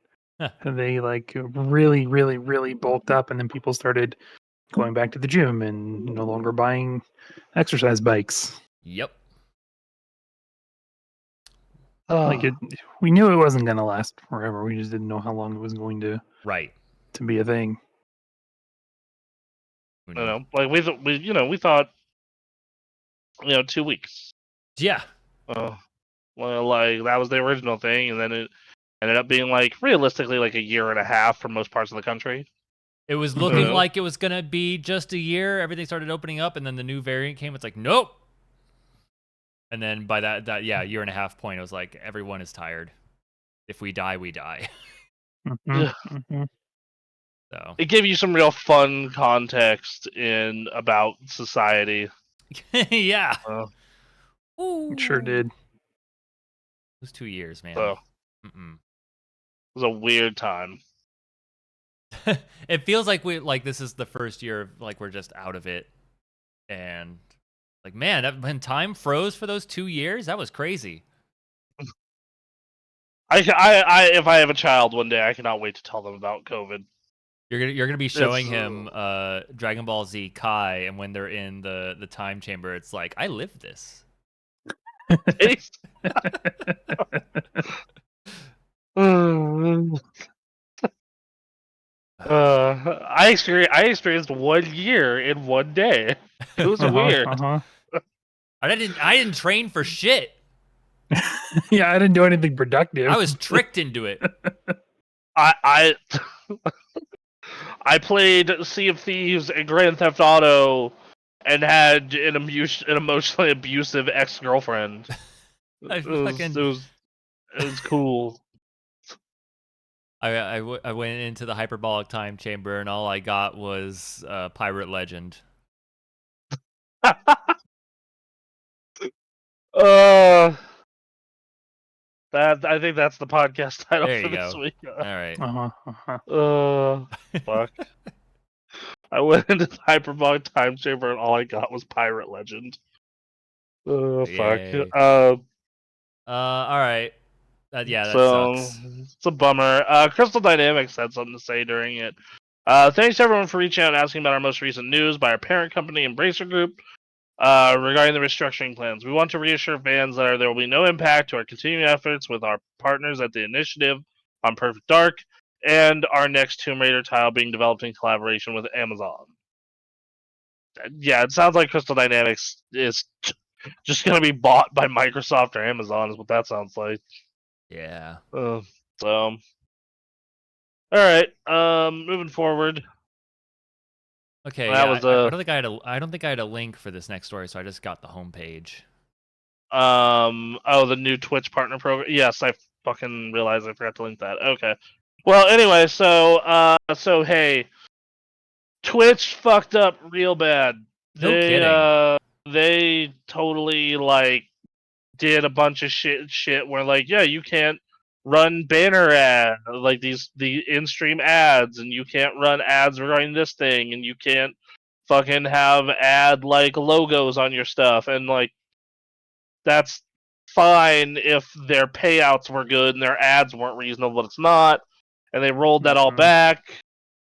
they like really, really, really bulked up, and then people started going back to the gym and no longer buying exercise bikes. Yep. Like we knew it wasn't going to last forever. We just didn't know how long it was going to be a thing. You know, like we thought, 2 weeks. Yeah. Well, like that was the original thing, and then it ended up being like realistically like a year and a half for most parts of the country. It was looking like it was gonna be just a year. Everything started opening up, and then the new variant came. It's like, nope. And then by that year and a half point, I was like, everyone is tired. If we die, we die. So it gave you some real fun context about society. Yeah. Ooh. It sure did. It was 2 years, man. So it was a weird time. It feels like this is the first year of we're just out of it, and man, when time froze for those 2 years, that was crazy. I if I have a child one day, I cannot wait to tell them about COVID. You're gonna be showing him Dragon Ball Z Kai, and when they're in the time chamber, it's like, I lived this. I experienced 1 year in 1 day. It was weird. I didn't train for shit. Yeah, I didn't do anything productive. I was tricked into it. I played Sea of Thieves and Grand Theft Auto and had an emotionally abusive ex-girlfriend. It was cool. I went into the hyperbolic time chamber, and all I got was Pirate Legend. I think that's the podcast title There for you this go. week. All right. Fuck. I went into the hyperbolic time chamber and all I got was Pirate Legend. Oh fuck. Yay. All right. Yeah, that sucks. It's a bummer. Crystal Dynamics had something to say during it. Thanks to everyone for reaching out and asking about our most recent news by our parent company, Embracer Group, regarding the restructuring plans. We want to reassure fans that there will be no impact to our continuing efforts with our partners at the initiative on Perfect Dark and our next Tomb Raider title being developed in collaboration with Amazon. Yeah, it sounds like Crystal Dynamics is just going to be bought by Microsoft or Amazon, is what that sounds like. Yeah. All right. Moving forward. Okay. That Yeah. was I don't think I had a link for this next story, so I just got the homepage. the new Twitch partner program. Yes, I fucking realized I forgot to link that. Okay. Well, anyway, so hey, Twitch fucked up real bad. No kidding. They totally did a bunch of shit where yeah, you can't run banner ad the in-stream ads, and you can't run ads regarding this thing, and you can't fucking have ad logos on your stuff, and that's fine if their payouts were good and their ads weren't reasonable, but it's not. And they rolled that all back.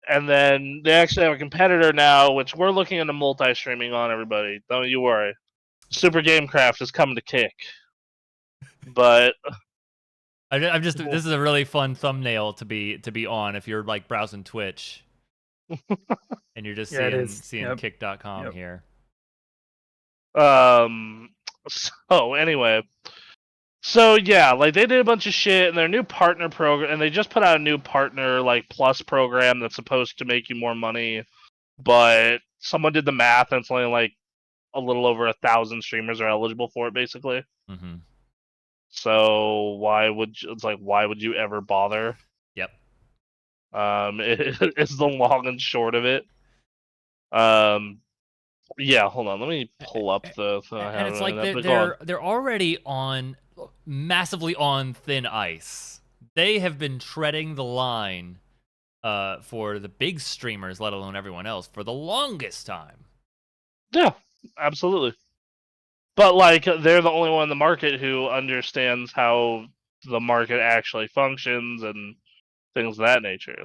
And then they actually have a competitor now, which we're looking into multi-streaming on, everybody. Don't you worry. Super Gamecraft is coming to Kick. But I'm just this is a really fun thumbnail to be on if you're browsing Twitch. And you're just seeing kick.com here. So anyway. So yeah, they did a bunch of shit, and their new partner program, and they just put out a new partner plus program that's supposed to make you more money, but someone did the math, and it's only a little over 1,000 streamers are eligible for it, basically. Mm-hmm. So why would you ever bother? Yep. It's the long and short of it. Yeah, hold on. Let me pull up the. And it's they're already massively on thin ice. They have been treading the line for the big streamers, let alone everyone else, for the longest time. Yeah, absolutely. But they're the only one in the market who understands how the market actually functions and things of that nature.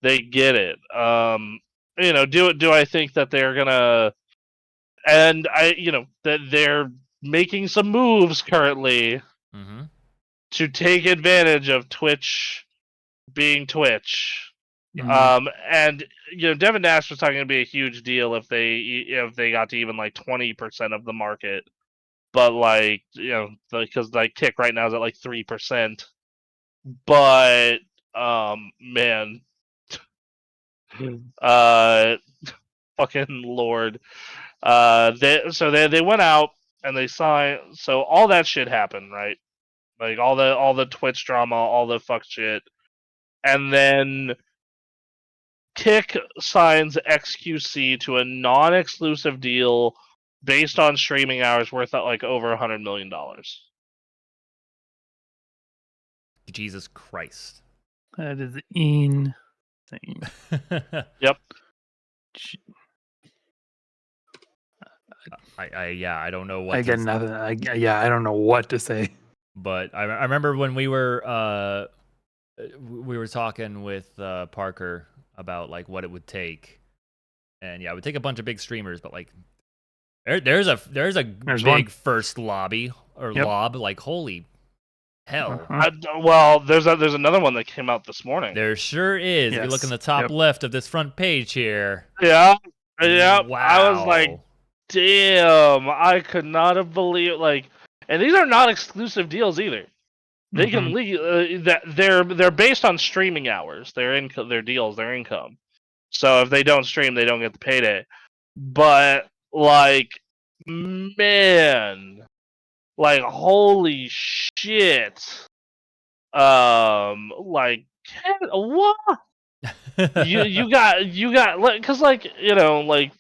They get it. Do I think that they're gonna? And that they're making some moves currently to take advantage of Twitch being Twitch. And Devin Nash was talking to be a huge deal if they got to even 20% of the market, but because Kick right now is at 3%, but man, fucking lord, they went out and they signed, so all that shit happened, right? All the Twitch drama, all the fuck shit, and then Kick signs XQC to a non-exclusive deal based on streaming hours, worth like over $100 million. Jesus Christ. That is insane. Yep. I don't know what I get nothing. I don't know what to say. But I remember when we were talking with Parker about like what it would take, and yeah, it would take a bunch of big streamers, but like there's a big one. first lobby or Yep. lob, like holy hell. Well, there's another one that came out this morning. There sure is. If you look in the top left of this front page here. Yeah. Wow. I was like, damn, I could not have believed, like, and these are not exclusive deals either. They can that they're based on streaming hours. Their deals, their income. So if they don't stream, they don't get the payday. But like, man, like holy shit. Like what? you got because like like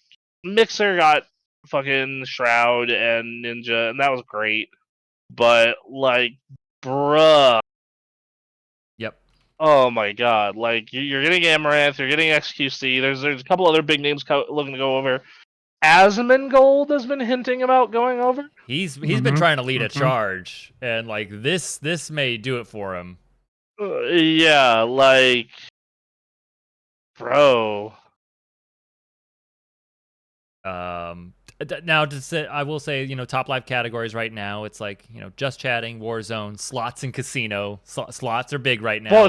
Mixer got fucking Shroud and Ninja, and that was great. But like, bruh. Yep. Oh my god! Like you're getting Amaranth, you're getting XQC. There's a couple other big names looking to go over. Asmongold has been hinting about going over. He's been trying to lead a charge, and like this may do it for him. Yeah, like, bro. Now to say, I will say, top live categories right now, it's like, just chatting, Warzone, slots, and casino. Slots are big right now. Well,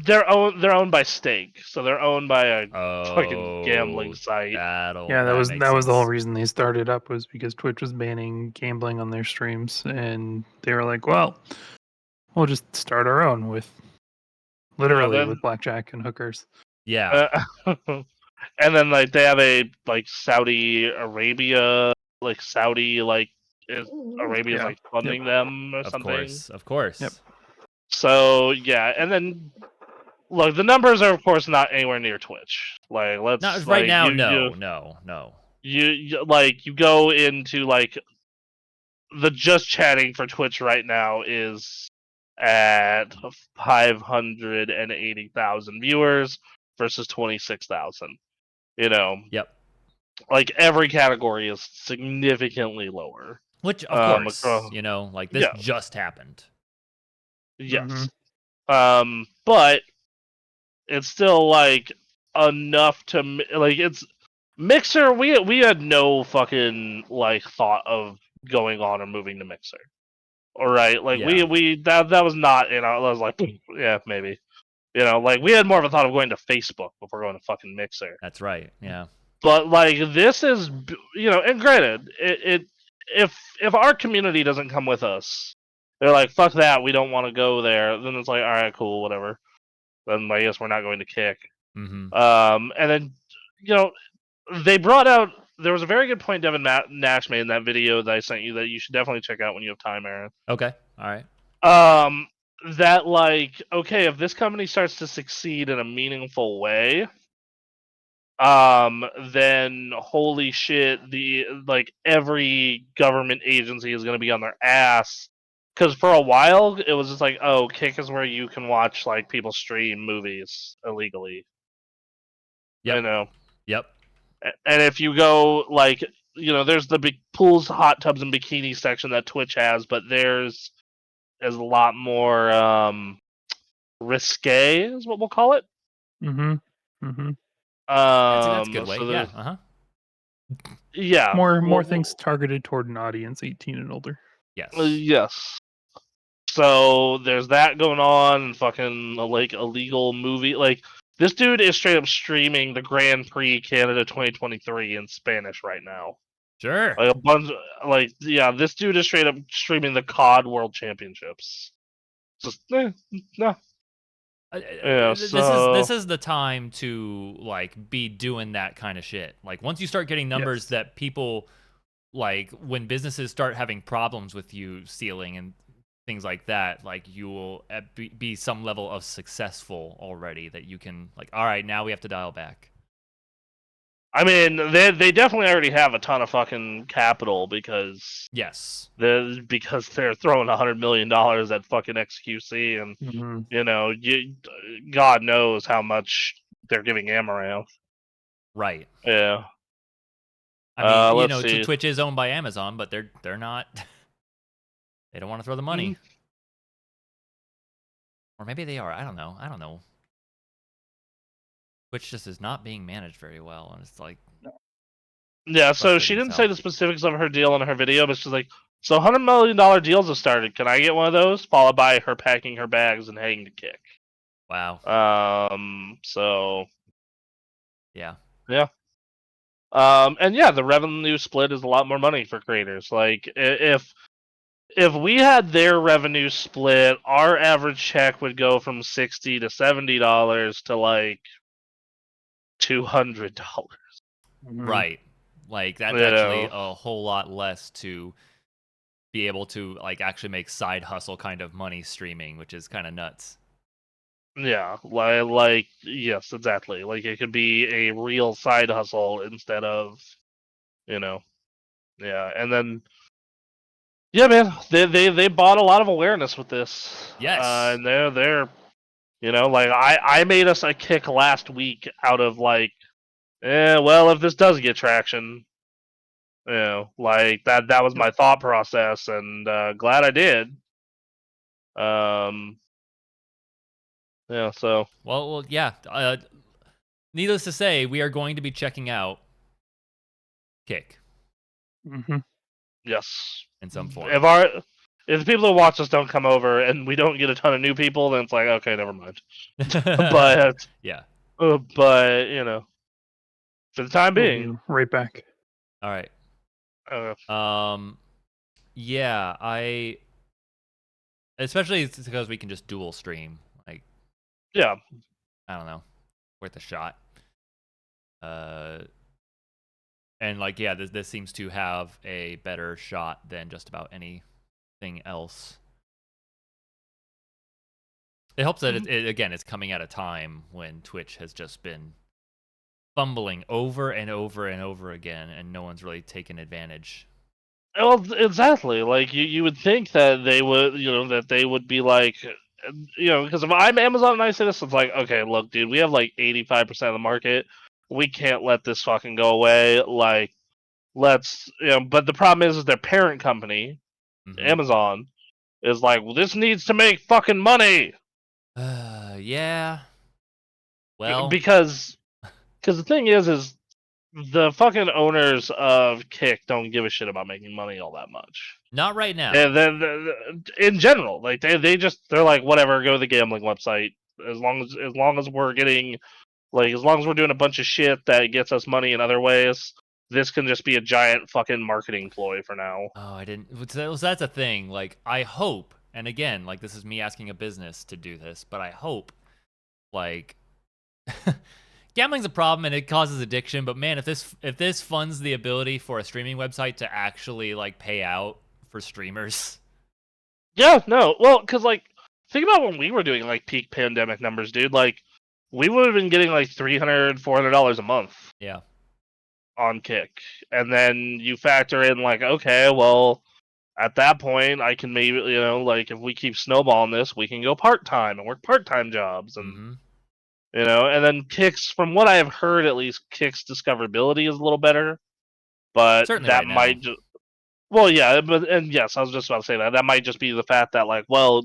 they're owned by Stake, so they're owned by a fucking gambling site. That was the whole reason they started up, was because Twitch was banning gambling on their streams, and they were like, well, we'll just start our own with with blackjack and hookers. Yeah. And then like they have a like Saudi Arabia, like Saudi like Arabia's like funding them or something. Of course. Yep. So yeah, and then look, the numbers are of course not anywhere near Twitch. Like let's not right now. No. You like you go into like the just chatting for Twitch right now is at 580,000 viewers versus 26,000. Yep. Like every category is significantly lower. Which, of course, like this just happened. Yes. But it's still like enough to like it's Mixer. We had no fucking like thought of going on or moving to Mixer. All right, like we that was not I was like yeah maybe. Like we had more of a thought of going to Facebook before going to fucking Mixer. That's right. Yeah. But like this is, and granted, if our community doesn't come with us, they're like fuck that, we don't want to go there. Then it's like all right, cool, whatever. Then I guess we're not going to kick. Mm-hmm. And then they brought out. There was a very good point Devin Nash made in that video that I sent you that you should definitely check out when you have time, Aaron. Okay. All right. That like okay, if this company starts to succeed in a meaningful way, then holy shit, every government agency is going to be on their ass. Because for a while it was just like, oh, Kick is where you can watch like people stream movies illegally. Yep. Yep. And if you go like there's the big pools, hot tubs, and bikini section that Twitch has, but theirs is a lot more risque, is what we'll call it. That's a good way. Yeah. Yeah. More things targeted toward an audience 18 and older. Yes. Yes. So there's that going on. Fucking like illegal movie. Like this dude is straight up streaming the Grand Prix Canada 2023 in Spanish right now. Sure. Like a bunch. This dude is straight up streaming the COD World Championships. Just no. This is the time to like be doing that kind of shit. Like once you start getting numbers that people like, when businesses start having problems with you stealing and things like that, like you will be some level of successful already that you can like, all right, now we have to dial back. I mean, they definitely already have a ton of fucking capital because Yes. they're throwing $100 million at fucking XQC, and Mm-hmm. you know, God knows how much they're giving Amaranth. Right. Yeah. I mean, Let's see. Twitch is owned by Amazon, but they're not. They don't want to throw the money. Mhm. Or maybe they are. I don't know. Twitch just is not being managed very well, and it's like Yeah, so she frustrating as didn't say hell. the specifics of her deal in her video, but she's like, so $100 million deals have started. Can I get one of those? Followed by her packing her bags and heading to Kick. Wow. So Yeah. yeah. And yeah, the revenue split is a lot more money for creators. Like if we had their revenue split, our average check would go from $60 to $70 to like $200. Mm-hmm. Right. Like that's You actually know, a whole lot less to be able to like actually make side hustle kind of money streaming, which is kind of nuts. yeah, like yes, exactly. Like it could be a real side hustle instead of, you know, yeah. And then yeah, man, they bought a lot of awareness with this. Yes. And they're you know, like I made us a Kick last week out of like, well, if this does get traction, you know, like that was Yep. my thought process, and glad I did. Um, yeah, so Well, yeah. Needless to say, we are going to be checking out Kick Mm-hmm. yes, in some form. if the people who watch us don't come over and we don't get a ton of new people, then it's like okay, never mind. But Yeah. but you know, for the time We'll be being, right back. All right. uh, Yeah, especially because we can just dual stream. Like, yeah, I don't know, worth a shot. Uh, and like, yeah, this seems to have a better shot than just about anything else. It helps that again, it's coming at a time when Twitch has just been fumbling over and over and over again, and no one's really taken advantage. well, exactly. Like you would think that they would, you know, that they would be like, you know, because if I'm Amazon and I say this, it's like, okay, look, dude, we have like 85% of the market. We can't let this fucking go away. Like, let's, you know. But the problem is their parent company, Mm-hmm. Amazon, is like, well, this needs to make fucking money Yeah. Well, because the thing is the fucking owners of Kick don't give a shit about making money all that much. not right now. And then in general, like they're like whatever, go to the gambling website. As long as we're getting like as long as we're doing a bunch of shit that gets us money in other ways, this can just be a giant fucking marketing ploy for now. Oh, I didn't. So that's a thing. Like, I hope, and again, like this is me asking a business to do this, but I hope, like, gambling's a problem and it causes addiction. But man, if this funds the ability for a streaming website to actually like pay out for streamers, Yeah, no, well, because like think about when we were doing like peak pandemic numbers, dude. Like we would have been getting like $300-$400 a month yeah, on Kick, and then you factor in like, okay, well, at that point, I can maybe, you know, like if we keep snowballing this, we can go part time and work part time jobs, and mm-hmm. you know, and then Kick's, from what I have heard, at least Kick's discoverability is a little better, but Certainly that right now. might just, well, yeah, but and yes, I was just about to say that that might just be the fact that like, well,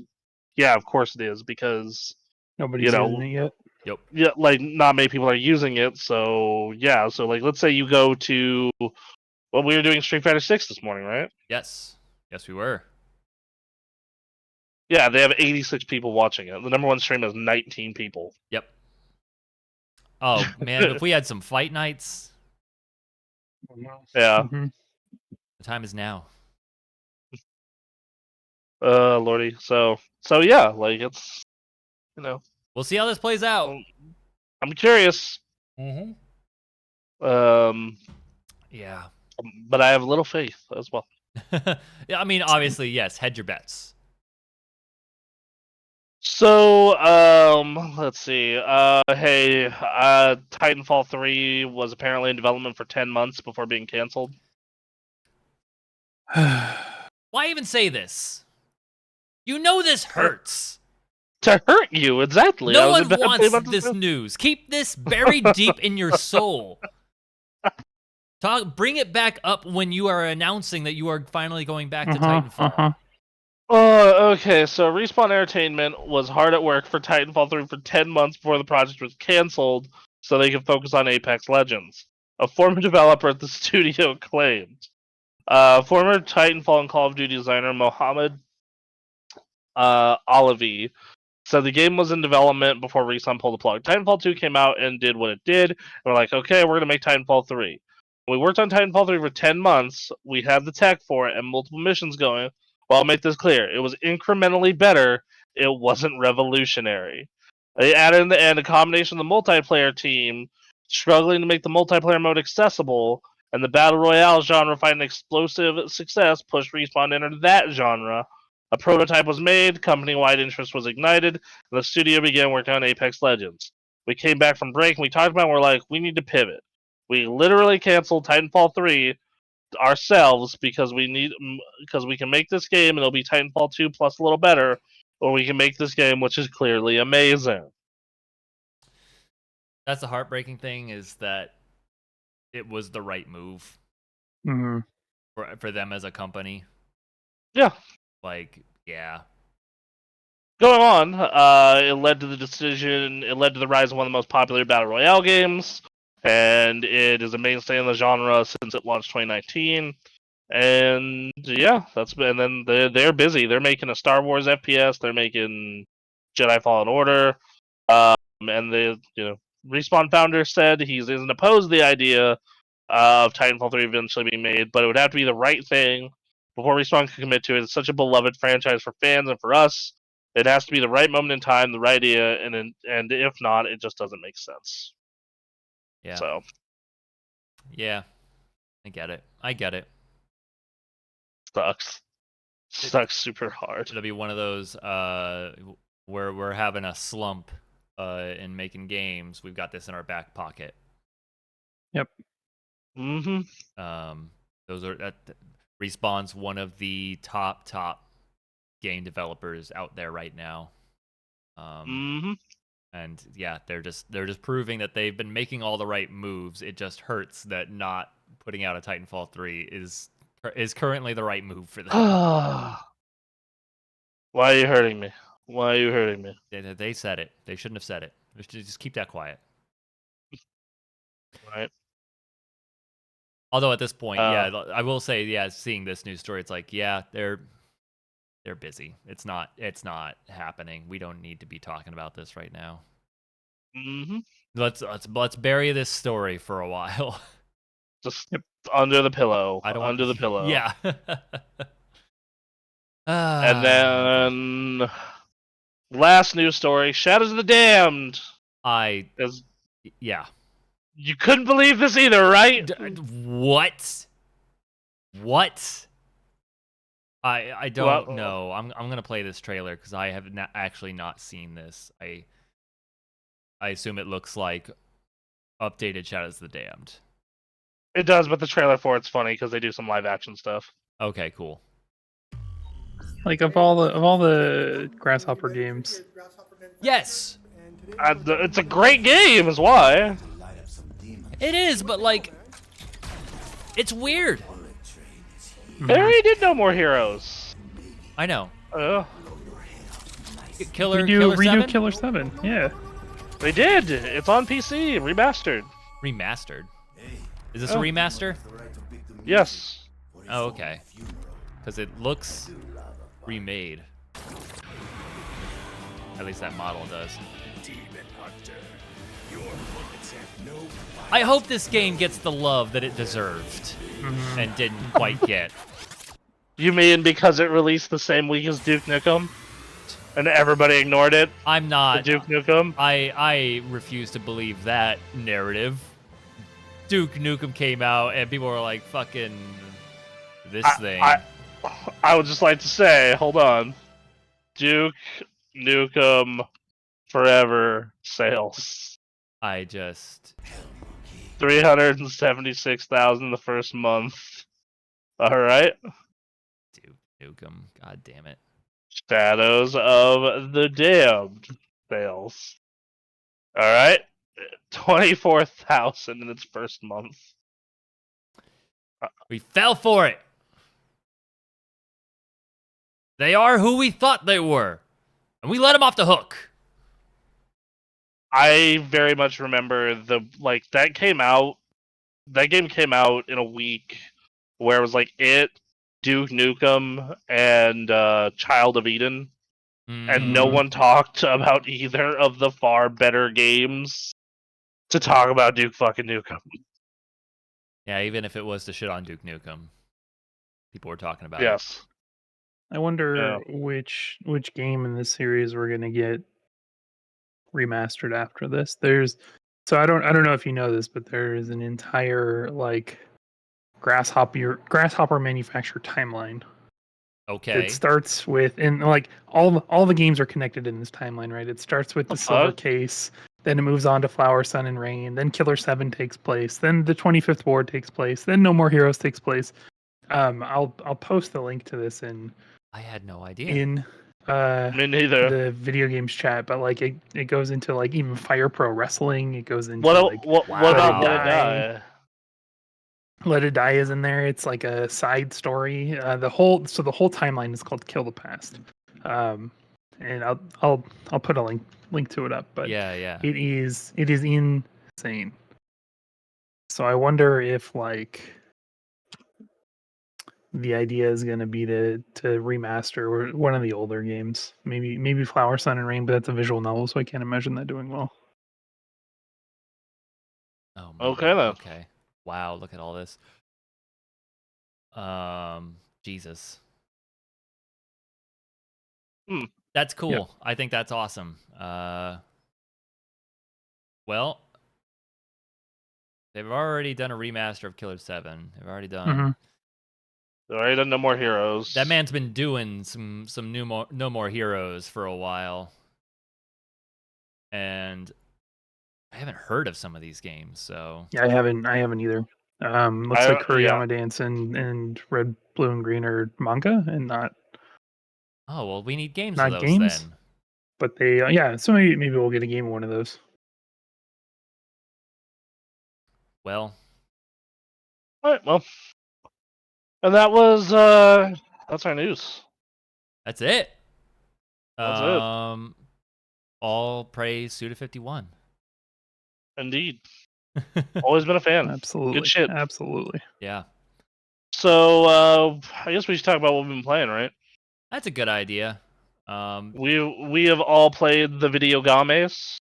yeah, of course it is because you Nobody's using know, it yet. Yep. yeah, like not many people are using it, so yeah, so like let's say you go to, well, we were doing Street Fighter 6 this morning, right? Yes. Yes, we were. Yeah, they have 86 people watching it. The number one stream has 19 people. Yep. Oh man, if we had some fight nights, Yeah. Mm-hmm. the time is now. Lordy. So yeah, like it's, you know, We'll see how this plays out. I'm curious. Mm-hmm. Um, Yeah. but I have little faith as well. Yeah, I mean, obviously, yes. Hedge your bets. So, let's see. Titanfall 3 was apparently in development for 10 months before being canceled. Why even say this? You know this hurts. To hurt you, exactly. No one wants this news. Keep this buried deep in your soul. Bring it back up when you are announcing that you are finally going back to Titanfall. Okay, so Respawn Entertainment was hard at work for Titanfall 3 for 10 months before the project was canceled so they could focus on Apex Legends. A former developer at the studio claimed. Former Titanfall and Call of Duty designer Mohammed Olivi said the game was in development before Respawn pulled the plug. Titanfall 2 came out and did what it did. And we're like, okay, we're going to make Titanfall 3. We worked on Titanfall 3 for 10 months. We had the tech for it and multiple missions going. Well, I'll make this clear. It was incrementally better. It wasn't revolutionary. They added in the end a combination of the multiplayer team struggling to make the multiplayer mode accessible, and the Battle Royale genre finding explosive success pushed Respawn to enter that genre. A prototype was made, company-wide interest was ignited, and the studio began working on Apex Legends. We came back from break and we talked about it, we're like, we need to pivot. We literally canceled Titanfall 3 ourselves because we can make this game and it'll be Titanfall 2 plus a little better, or we can make this game which is clearly amazing. That's the heartbreaking thing, is that it was the right move for them as a company. Yeah. Like, yeah. Going on, it led to the decision. It led to the rise of one of the most popular battle royale games, and it is a mainstay in the genre since it launched 2019. And yeah, and then they're busy. They're making a Star Wars FPS. They're making Jedi Fallen Order. And Respawn founder said he isn't opposed to the idea of Titanfall 3 eventually being made, but it would have to be the right thing before Respawn can commit to it. It's such a beloved franchise for fans and for us. It has to be the right moment in time, the right idea, and if not, it just doesn't make sense. Yeah. So. Yeah. I get it. Sucks super hard. It'll be one of those where we're having a slump in making games. We've got this in our back pocket. Yep. Those are Respawn's one of the top game developers out there right now. And yeah, they're just proving that they've been making all the right moves. It just hurts that not putting out a Titanfall 3 is currently the right move for them. Why are you hurting me? They said it. They shouldn't have said it. Just keep that quiet. Right. Although at this point, yeah, I will say, yeah, seeing this news story, it's like, yeah, they're busy. It's not happening. We don't need to be talking about this right now. Let's bury this story for a while. Just under the pillow. The pillow. Yeah. And then last news story: Shadows of the Damned. Yeah. You couldn't believe this either, right? What? I don't know. I'm gonna play this trailer because I have actually not seen this. I assume it looks like updated Shadows of the Damned. It does, but the trailer for it's funny because they do some live action stuff. Okay, cool. Like of all the Grasshopper games. Yes. It's a great game, is why. It is, but like, it's weird. Barry did No More Heroes. I know. Killer 7? Yeah. They did. It's on PC, remastered. Remastered? Is this a remaster? Yes. Oh, okay. Because it looks remade. At least that model does. I hope this game gets the love that it deserved and didn't quite get. You mean because it released the same week as Duke Nukem? And everybody ignored it? I'm not. Duke Nukem? I refuse to believe that narrative. Duke Nukem came out and people were like, fucking this thing. I would just like to say, hold on. Duke Nukem Forever sales. I just 376,000 the first month. All right. Duke Nukem. God damn it. Shadows of the Damned sales. All right. 24,000 in its first month. We fell for it. They are who we thought they were, and we let them off the hook. I very much remember that came out. That game came out in a week where it was like Duke Nukem, and Child of Eden, and no Mhm. one talked about either of the far better games to talk about Duke fucking Nukem. Yeah, even if it was to shit on Duke Nukem, people were talking about it. Yes. I wonder Yeah. which game in this series we're gonna get remastered after this. So I don't know if you know this, but there is an entire like grasshopper manufacturer timeline. Okay. It starts with, and like all the games are connected in this timeline, right? It starts with the silver fuck? case, then it moves on to Flower, Sun, and Rain, then Killer 7 takes place, then the 25th Ward takes place, then No More Heroes takes place. I'll post the link to this I had no idea. in Me neither. the video games chat, but like it goes into like even Fire Pro Wrestling. It goes into What like what Wow. about Let Let It It Die. Die? Let It Die is in there. It's like a side story. The whole timeline is called Kill the Past. And I'll put a link to it up, but Yeah. it is insane. So I wonder if like the idea is going to be to remaster one of the older games, maybe Flower, Sun, and Rain, but that's a visual novel, so I can't imagine that doing well. Oh man. Okay then. Okay. Wow. Look at all this. Jesus. Hmm. That's cool. Yeah. I think that's awesome. Well, they've already done a remaster of Killer 7. They've already done. Mhm. All right, No More Heroes. That man's been doing some No More Heroes for a while, and I haven't heard of some of these games. So Yeah, I haven't either. Looks like Yeah. Kuriyama Dance and Red, Blue, and Green are manga and oh well, we need games of not those games. then. But they yeah, so maybe we'll get a game of one of those. Well, All right. Well, and that was that's our news. that's it. That's it. All praise Suda51. Indeed. Always been a fan. Absolutely. Good shit. Absolutely. Yeah, So I guess we should talk about what we've been playing, right? that's a good idea. We have all played the video games.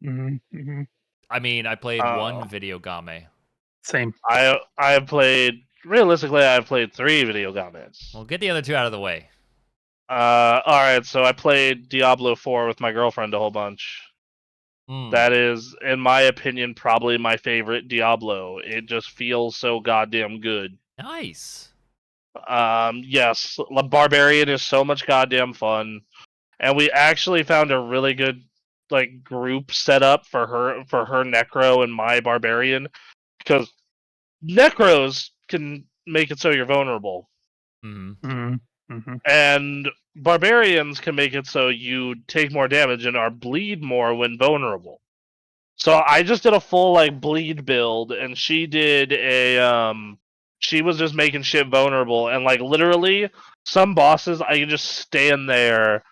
Mm-hmm. I mean, I played one video game. Same. I have played realistically. I've played 3 video games. Well, get the other 2 out of the way. All right. So I played Diablo 4 with my girlfriend a whole bunch. That is, in my opinion, probably my favorite Diablo. It just feels so goddamn good. Nice. Yes, Barbarian is so much goddamn fun, and we actually found a really good like group set up for her Necro and my Barbarian, because Necros can make it so you're vulnerable, and Barbarians can make it so you take more damage and are bleed more when vulnerable. So I just did a full like bleed build, and she did she was just making shit vulnerable, and like literally some bosses I can just stand there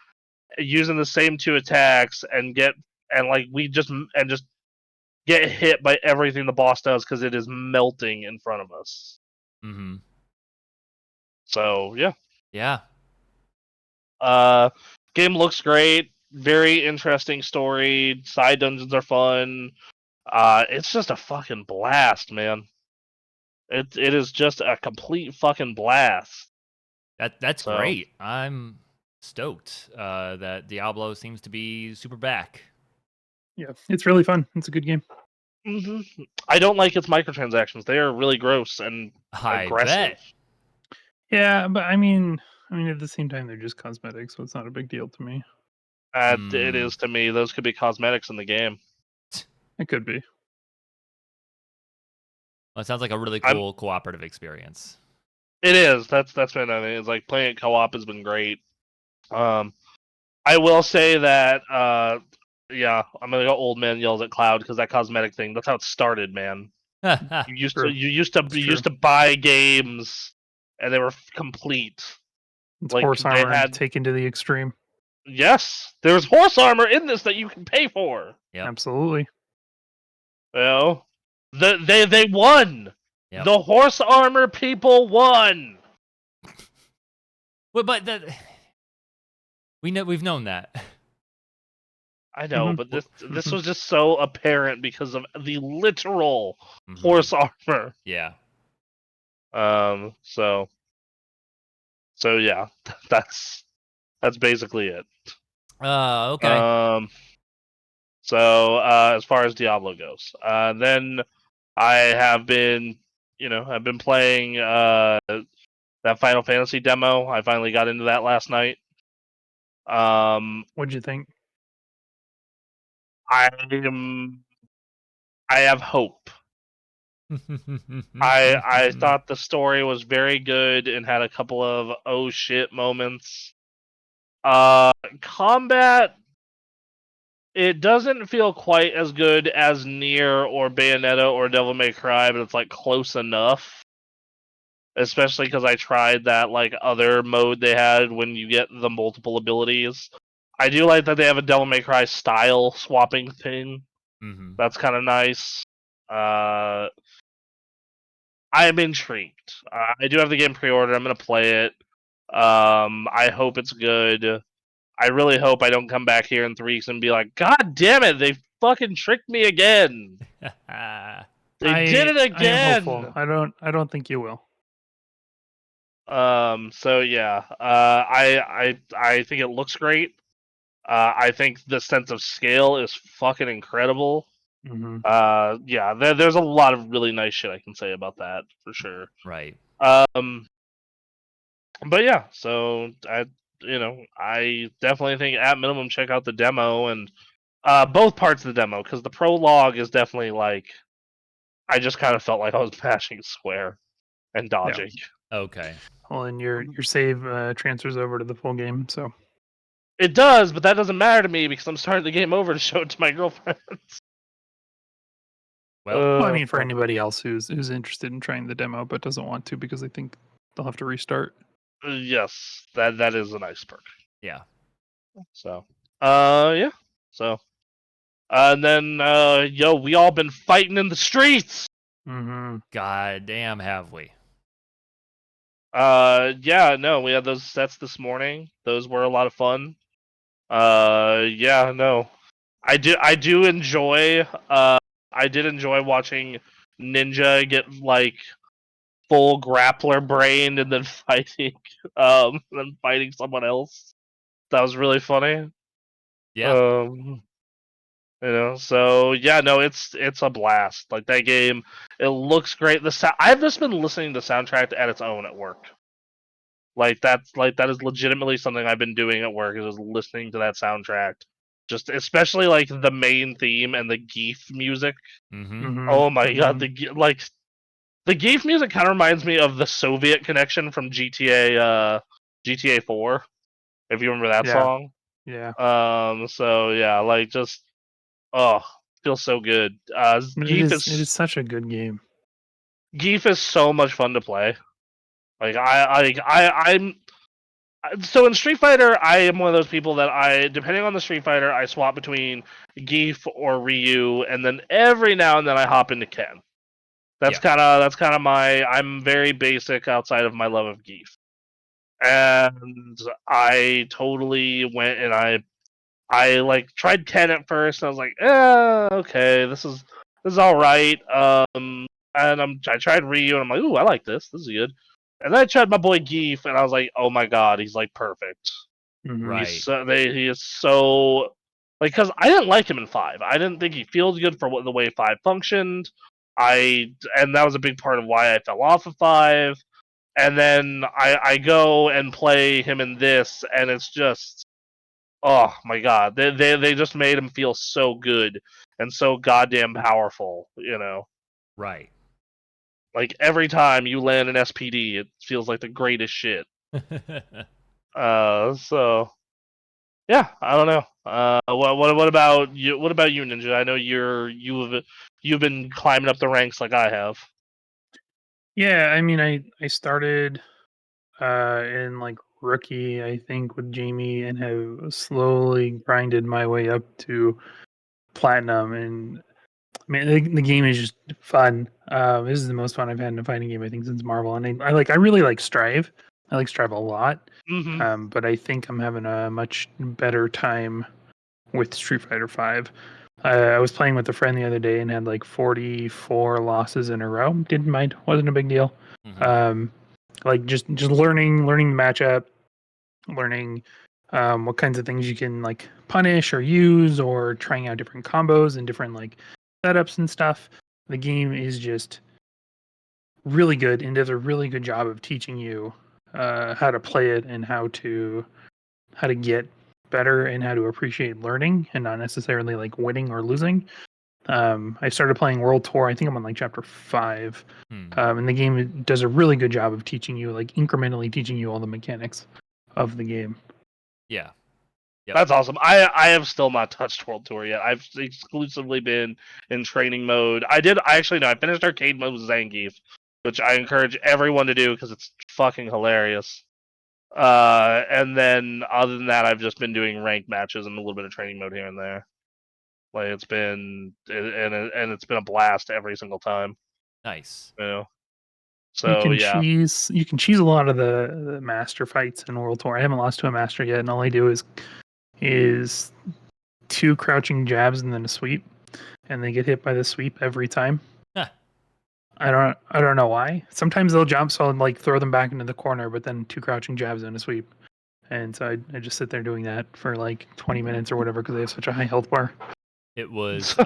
using the same 2 attacks and just get hit by everything the boss does because it is melting in front of us. Mm-hmm. So yeah. Yeah. Game looks great. Very interesting story. Side dungeons are fun. It's just a fucking blast, man. It is just a complete fucking blast. That's So, great. I'm stoked that Diablo seems to be super back. Yeah, it's really fun. It's a good game. I don't like its microtransactions. They are really gross and I aggressive. bet. Yeah, but I mean at the same time they're just cosmetic, so it's not a big deal to me. It is to me. Those could be cosmetics in the game. It could be. Well, it sounds like a really cool cooperative experience. It is. That's been. I mean, it's like playing it co-op has been great. I will say that. Yeah, I'm gonna go. Old man yells at Cloud because that cosmetic thing. That's how it started, man. You used True. to. You used to. It's You true. used to buy games, and they were complete. It's Like horse they armor had. taken to the extreme. Yes, there's horse armor in this that you can pay for. Yep. Absolutely. You know, they won. Yep. The horse armor people won. Well, but we've known that. I know, Mhm. but this was just so apparent because of the literal Mhm. horse armor. Yeah. So yeah, that's basically it. Okay. So as far as Diablo goes, then I have been, I've been playing that Final Fantasy demo. I finally got into that last night. What'd you think? I have hope. I thought the story was very good and had a couple of oh shit moments. Combat, it doesn't feel quite as good as Nier or Bayonetta or Devil May Cry, but it's like close enough. Especially because I tried that like other mode they had when you get the multiple abilities. I do like that they have a Devil May Cry style swapping thing. Mhm. That's kind of nice. I'm intrigued. I do have the game pre-ordered. I'm gonna play it. I hope it's good. I really hope I don't come back here in 3 weeks and be like, God damn it, they fucking tricked me again. They did it I am hopeful. again. I don't think you will. So yeah. I think it looks great. I think the sense of scale is fucking incredible. Mm-hmm. Yeah, there's a lot of really nice shit I can say about that for sure. Right. But yeah, so I definitely think at minimum check out the demo and both parts of the demo because the prologue is definitely like I just kind of felt like I was mashing square and dodging. Okay. Well, and your save transfers over to the full game, so It does, but that doesn't matter to me because I'm starting the game over to show it to my girlfriend. Well, I mean, for anybody else who's interested in trying the demo but doesn't want to because they think they'll have to restart. Yes, that is a nice perk. yeah. So, yeah. So, and then, we all been fighting in the streets. Mm-hmm. God damn, have we? Yeah, no, we had those sets this morning. Those were a lot of fun. Yeah, no, I do enjoy. I did enjoy watching Ninja get like full grappler brained and then fighting someone else. That was really funny. Yeah. So yeah, no, it's a blast. Like that game, it looks great. I've just been listening to the soundtrack at its own at work. That is legitimately something I've been doing at work is just listening to that soundtrack. Just especially like the main theme and the Geef music. Mm-hmm. Mm-hmm. Oh my god, Mm-hmm. the Geef music kind of reminds me of the Soviet connection from GTA 4. If you remember that Yeah. song. Yeah. So yeah, like just oh, feels so good. But Geef it is such a good game. Geef is so much fun to play. Like I'm so in Street Fighter, I am one of those people that depending on the Street Fighter, I swap between Geef or Ryu, and then every now and then I hop into Ken. That's kind of my. I'm very basic outside of my love of Geef, and I totally went and I like tried Ken at first, and I was like, okay, this is all right. And I tried Ryu, and I'm like, ooh, I like this. This is good. And then I tried my boy Geef, and I was like, oh my god, he's like perfect. Mm-hmm. Right. He is so like because I didn't like him in 5. I didn't think he feels good for the way 5 functioned. And that was a big part of why I fell off of 5. And then I go and play him in this, and it's just Oh my god, they just made him feel so good and so goddamn powerful. Right. Like every time you land an SPD, it feels like the greatest shit. So yeah, I don't know. What about you? What about you, Ninja? I know you've been climbing up the ranks like I have. Yeah, I mean, I started in like rookie, I think, with Jamie, and have slowly grinded my way up to platinum. And I mean, the game is just fun. This is the most fun I've had in a fighting game, I think, since Marvel. And I really like Strive. I like Strive a lot. Mm-hmm. But I think I'm having a much better time with Street Fighter Five. I was playing with a friend the other day and had like 44 losses in a row. Didn't mind, wasn't a big deal. Mhm. Like just learning the matchup, learning what kinds of things you can like punish or use, or trying out different combos and different like setups and stuff. The game is just really good and does a really good job of teaching you how to play it and how to get better and how to appreciate learning and not necessarily like winning or losing. I started playing World Tour. I think I'm on like chapter 5. Hmm. And the game does a really good job of teaching you, like incrementally teaching you all the mechanics of the game. Yeah. Yep. That's awesome. I have still not touched World Tour yet. I've exclusively been in training mode. I actually no. I finished arcade mode with Zangief, which I encourage everyone to do because it's fucking hilarious. And then other than that, I've just been doing ranked matches and a little bit of training mode here and there. Like it's been and it's been a blast every single time. Nice. So yeah. You can cheese a lot of the master fights in World Tour. I haven't lost to a master yet, and all I do is 2 crouching jabs and then a sweep, and they get hit by the sweep every time. Huh. I don't know why. Sometimes they'll jump, so I'll like throw them back into the corner, but then 2 crouching jabs and a sweep. And so I just sit there doing that for like 20 minutes or whatever because they have such a high health bar. It was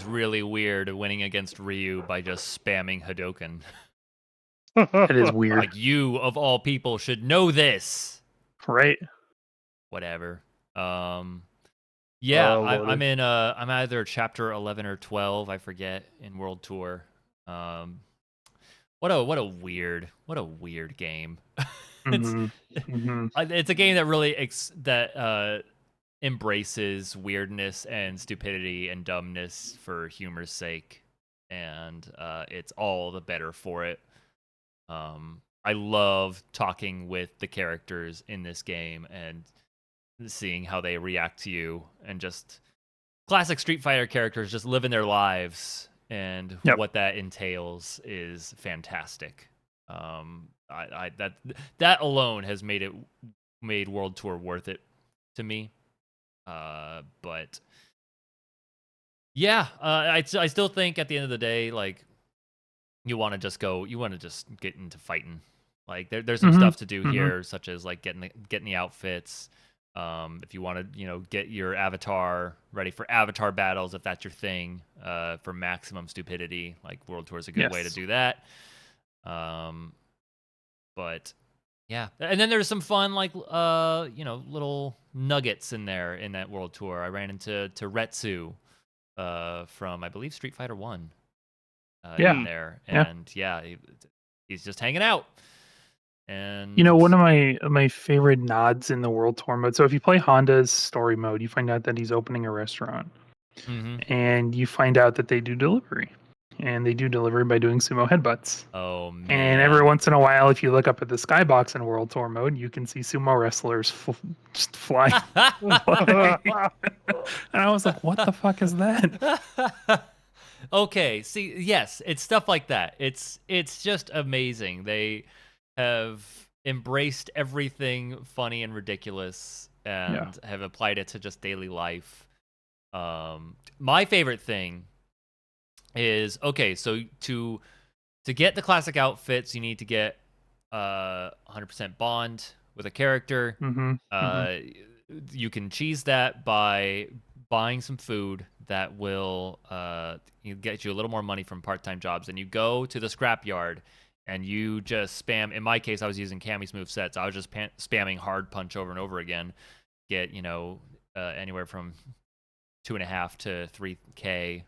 really weird winning against Ryu by just spamming Hadoken. It is weird. Like, you of all people should know this. Right? Whatever. Oh, I'm in I'm either chapter 11 or 12, I forget, in World Tour. What a weird game. It's it's a game that really embraces weirdness and stupidity and dumbness for humor's sake, and it's all the better for it. I love talking with the characters in this game and seeing how they react to you, and just classic Street Fighter characters just living their lives, and what that entails is fantastic. That alone has made World Tour worth it to me. But yeah, I still think at the end of the day, like, you want to just get into fighting. Like, there's some stuff to do here, such as like getting the outfits. If you want to, get your avatar ready for avatar battles, if that's your thing, for maximum stupidity, like World Tour is a good way to do that. But yeah, and then there's some fun, like, little nuggets in there in that World Tour. I ran into Retsu, from, I believe, Street Fighter 1, in there, and he's just hanging out. And one of my favorite nods in the World Tour mode. So if you play Honda's story mode, you find out that he's opening a restaurant, and you find out that they do delivery, and they do delivery by doing sumo headbutts. Oh man! And every once in a while, if you look up at the skybox in World Tour mode, you can see sumo wrestlers just flying. And I was like, "What the fuck is that?" Okay, see, yes, it's stuff like that. It's just amazing. They have embraced everything funny and ridiculous, and have applied it to just daily life. My favorite thing is, okay, so to get the classic outfits, you need to get 100% bond with a character. You can cheese that by buying some food that will get you a little more money from part-time jobs, and you go to the scrapyard and you just spam. In my case, I was using Cammy's move sets. I was just spamming hard punch over and over again, get anywhere from 2.5 to 3K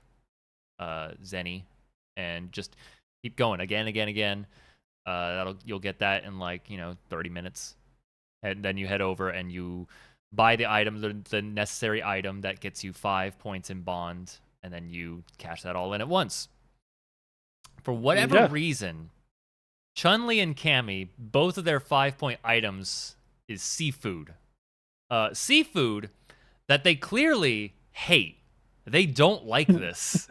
zenny, and just keep going again. You'll get that in like 30 minutes, and then you head over and you buy the item, the necessary item that gets you 5 points in bond, and then you cash that all in at once. For whatever reason, Chun-Li and Cammy, both of their 5-point items is seafood. Seafood that they clearly hate. They don't like this.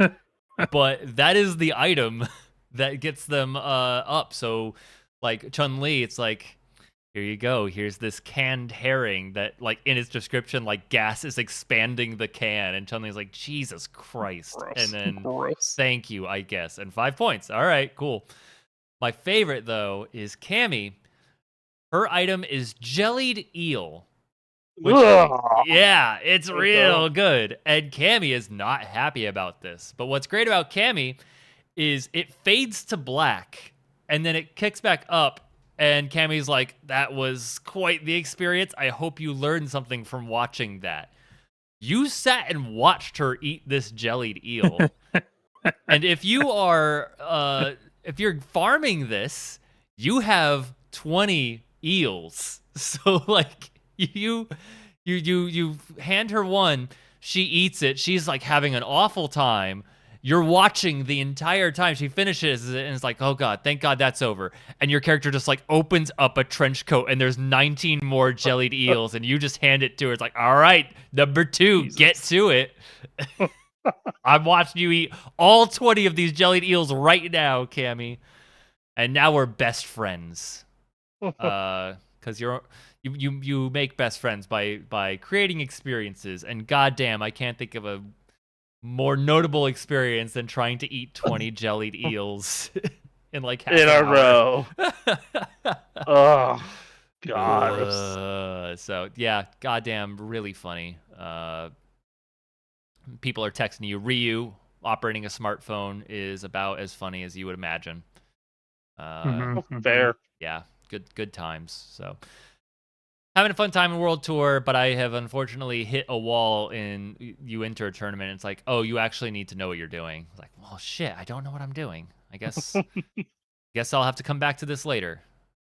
But that is the item that gets them up. So, like, Chun-Li, it's like, here you go. Here's this canned herring that, like, in its description, like, gas is expanding the can. And Chun-Li's like, Jesus Christ. Gross. And then, Gross. thank you, I guess. And 5 points. All right, cool. My favorite, though, is Cammy. Her item is jellied eel. Which, yeah, it's real good. And Cammy is not happy about this. But what's great about Cammy is it fades to black, and then it kicks back up, and Cammy's like, that was quite the experience. I hope you learned something from watching that. You sat and watched her eat this jellied eel. And if you are, if you're farming this, you have 20 eels. So, like, you hand her one, she eats it, she's like having an awful time. You're watching the entire time. She finishes it and it's like, oh god, thank god that's over. And your character just like opens up a trench coat and there's 19 more jellied eels, and you just hand it to her. It's like, all right, number 2, Jesus. Get to it. I'm watching you eat all 20 of these jellied eels right now, Cammy. And now we're best friends. Because you make best friends by creating experiences, and goddamn, I can't think of a more notable experience than trying to eat 20 jellied eels in like half in an a hour. row. Oh god. So yeah, goddamn, really funny. People are texting you. Ryu operating a smartphone is about as funny as you would imagine. Fair. Yeah, good times. So having a fun time in World Tour, but I have unfortunately hit a wall in you enter a tournament. And it's like, oh, you actually need to know what you're doing. It's like, well, shit, I don't know what I'm doing. I guess I'll have to come back to this later.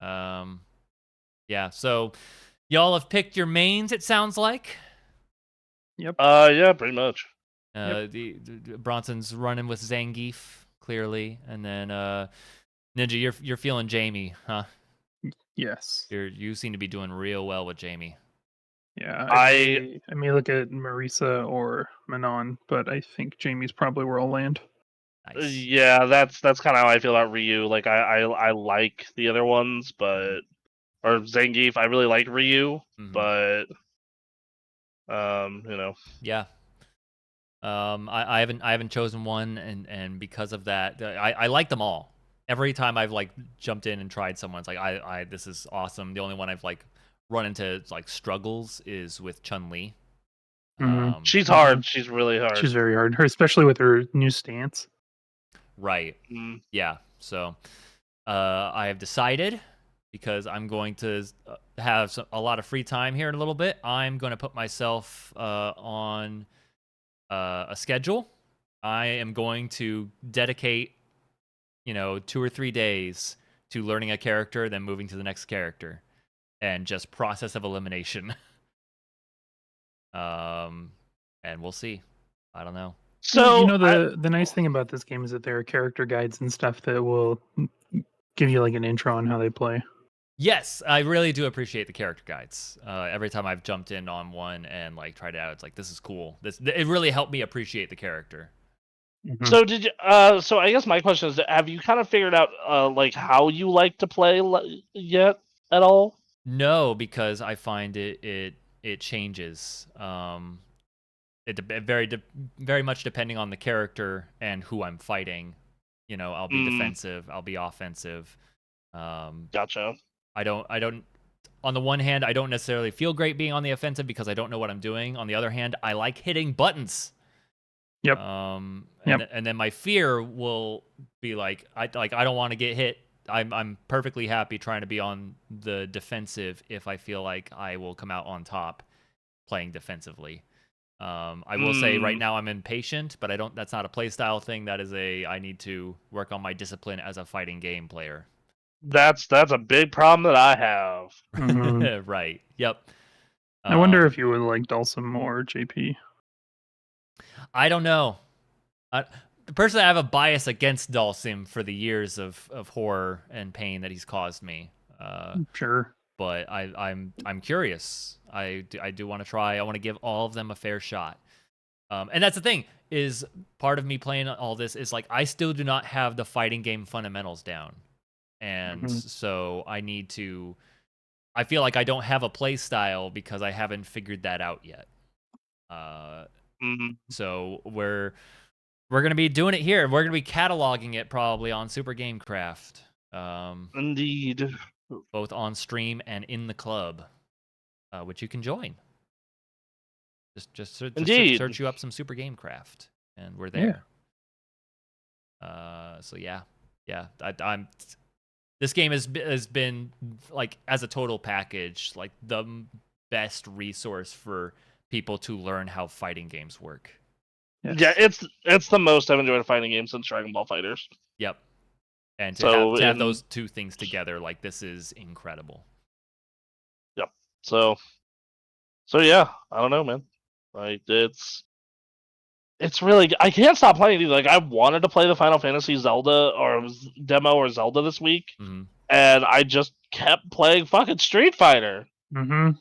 Yeah, so y'all have picked your mains, it sounds like. Yep. Yeah, pretty much. The Bronson's running with Zangief, clearly. And then Ninja, you're feeling Jamie, huh? Yes. You seem to be doing real well with Jamie. Yeah, I may look at Marisa or Manon, but I think Jamie's probably where I'll land. Nice. Yeah, that's kind of how I feel about Ryu. Like I like the other ones, but or Zangief, I really like Ryu, but Yeah. I haven't chosen one, and because of that, I like them all. Every time I've like jumped in and tried someone, it's like this is awesome. The only one I've like run into like struggles is with Chun-Li. She's hard. She's really hard. She's very hard. Especially with her new stance. Right. Yeah. So I have decided, because I'm going to have a lot of free time here in a little bit, I'm going to put myself on a schedule. I am going to dedicate 2 or 3 days to learning a character, then moving to the next character, and just process of elimination. And we'll see. I don't know. So the nice thing about this game is that there are character guides and stuff that will give you like an intro on how they play. Yes, I really do appreciate the character guides. Every time I've jumped in on one and like tried it out, it's like, this is cool. It really helped me appreciate the character. So did you? So I guess my question is: have you kind of figured out like how you like to play yet at all? No, because I find it changes. It very much depending on the character and who I'm fighting. I'll be defensive. I'll be offensive. Gotcha. I don't. On the one hand, I don't necessarily feel great being on the offensive because I don't know what I'm doing. On the other hand, I like hitting buttons. Yep. And then my fear will be like I don't want to get hit. I'm perfectly happy trying to be on the defensive if I feel like I will come out on top. playing defensively. I will say right Mm. now I'm impatient, but that's not a playstyle thing. That is I need to work on my discipline as a fighting game player. That's a big problem that I have. Mhm. Right. Yep. I wonder if you would like Dulcim more, JP. I don't know. Personally, I have a bias against Dulcim for the years of horror and pain that he's caused me. Sure. But I'm curious. I do want to try. I want to give all of them a fair shot. And that's the thing, is part of me playing all this is like I still do not have the fighting game fundamentals down. And so I feel like I don't have a play style because I haven't figured that out yet. So we're gonna be doing it here. We're gonna be cataloging it probably on Super Gamecraft. Indeed. Both on stream and in the club, which you can join. Just search you up some Super Gamecraft, and we're there. So yeah. I'm. This game has been like as a total package, like the best resource for people to learn how fighting games work. Yes. Yeah, it's the most I've enjoyed a fighting game since Dragon Ball FighterZ. Yep. And to have those two things together, like this is incredible. Yep. So yeah, I don't know, man. Like it's really, I can't stop playing these. Like I wanted to play the Final Fantasy Zelda or demo or Zelda this week, and I just kept playing fucking Street Fighter. Oh.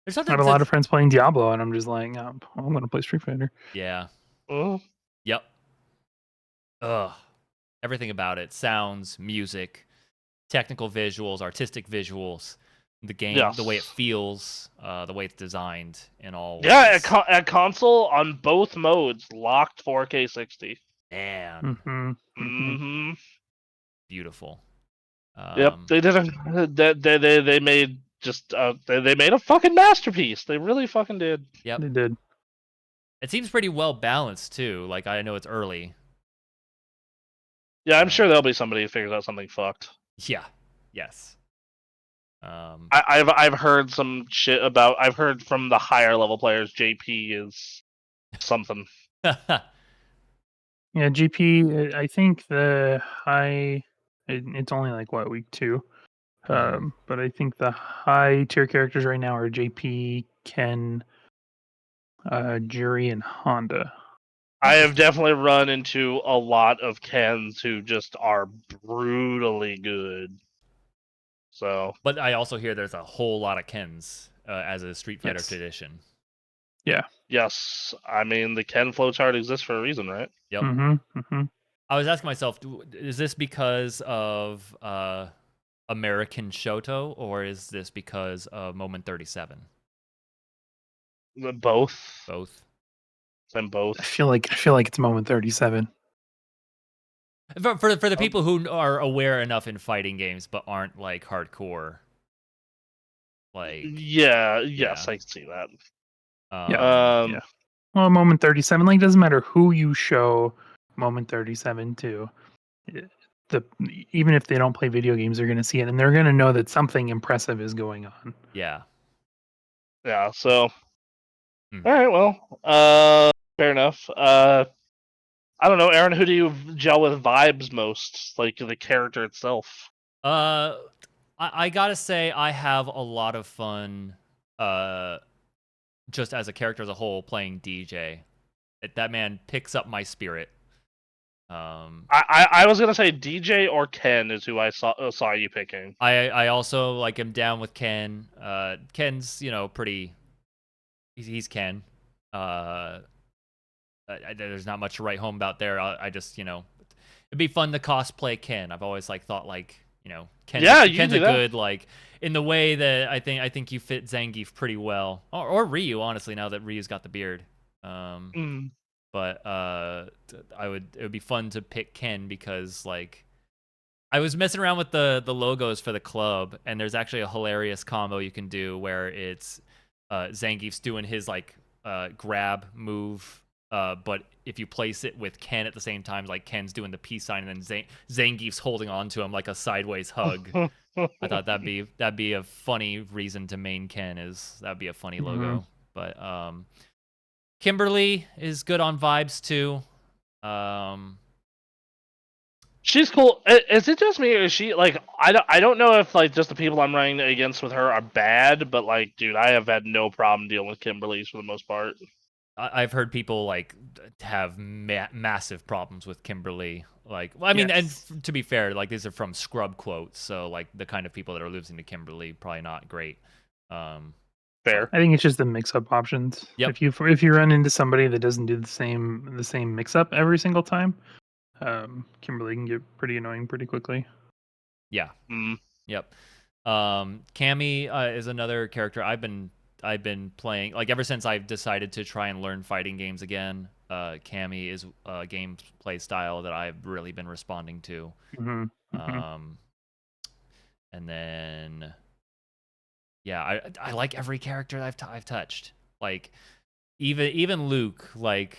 There's I have a lot of friends playing Diablo, and I'm just like, oh, I'm going to play Street Fighter. Yeah. Oh. Yep. Ugh. Everything about it. Sounds, music, technical visuals, artistic visuals, the game, the way it feels, the way it's designed, and all. Yeah, at console on both modes, locked 4K 60. Man. Beautiful. Yep, they did they made just they made a fucking masterpiece. They really fucking did. Yep, they did. It seems pretty well balanced too. Like I know it's early. Yeah, I'm sure there'll be somebody who figures out something fucked. Yeah. Yes. I've heard some shit about. I've heard from the higher level players. JP is something. Yeah, GP. I think the high. It's only like what, week 2, but I think the high tier characters right now are JP, Ken, Jury, and Honda. I have definitely run into a lot of Kens who just are brutally good. So, but I also hear there's a whole lot of Kens as a Street Fighter tradition. Yeah. Yes, I mean the Ken flowchart exists for a reason, right? Yep. I was asking myself, is this because of American Shoto, or is this because of Moment 37? Both. And both. I feel like it's Moment 37. For the people who are aware enough in fighting games but aren't like hardcore, like yes, I can see that. Yeah. Well, Moment 37, like, doesn't matter who you show Moment 37 to. Even if they don't play video games, they're going to see it, and they're going to know that something impressive is going on. Yeah. So, all right, well, fair enough. I don't know, Aaron. Who do you gel with vibes most? Like the character itself. I gotta say, I have a lot of fun. Just as a character as a whole, playing DJ. That man picks up my spirit. I was gonna say DJ or Ken is who I saw you picking. I also like am down with Ken. Ken's pretty. He's Ken. There's not much to write home about there. I just it'd be fun to cosplay Ken. I've always thought Ken's a good in the way that I think you fit Zangief pretty well, or Ryu, honestly, now that Ryu's got the beard. But it would be fun to pick Ken because I was messing around with the logos for the club, and there's actually a hilarious combo you can do where it's Zangief's doing his grab move but if you place it with Ken at the same time, like Ken's doing the peace sign, and then Zangief's holding on to him like a sideways hug. I thought that'd be a funny reason to main Ken. That'd be a funny logo. But Kimberly is good on vibes too. She's cool. Is it just me, or is she like? I don't know if like just the people I'm running against with her are bad, but like, dude, I have had no problem dealing with Kimberly's for the most part. I've heard people like have massive problems with Kimberly. Like, well, I mean, Yes. and to be fair, like these are from Scrub quotes, so like the kind of people that are losing to Kimberly probably not great. Fair. I think it's just the mix-up options. Yep. If you run into somebody that doesn't do the same mix-up every single time, Kimberly can get pretty annoying pretty quickly. Yeah. Mm. Yep. Cammy is another character I've been playing like ever since I've decided to try and learn fighting games again. Cammy is a gameplay style that I've really been responding to. And then yeah, I like every character I've touched. Like even Luke. Like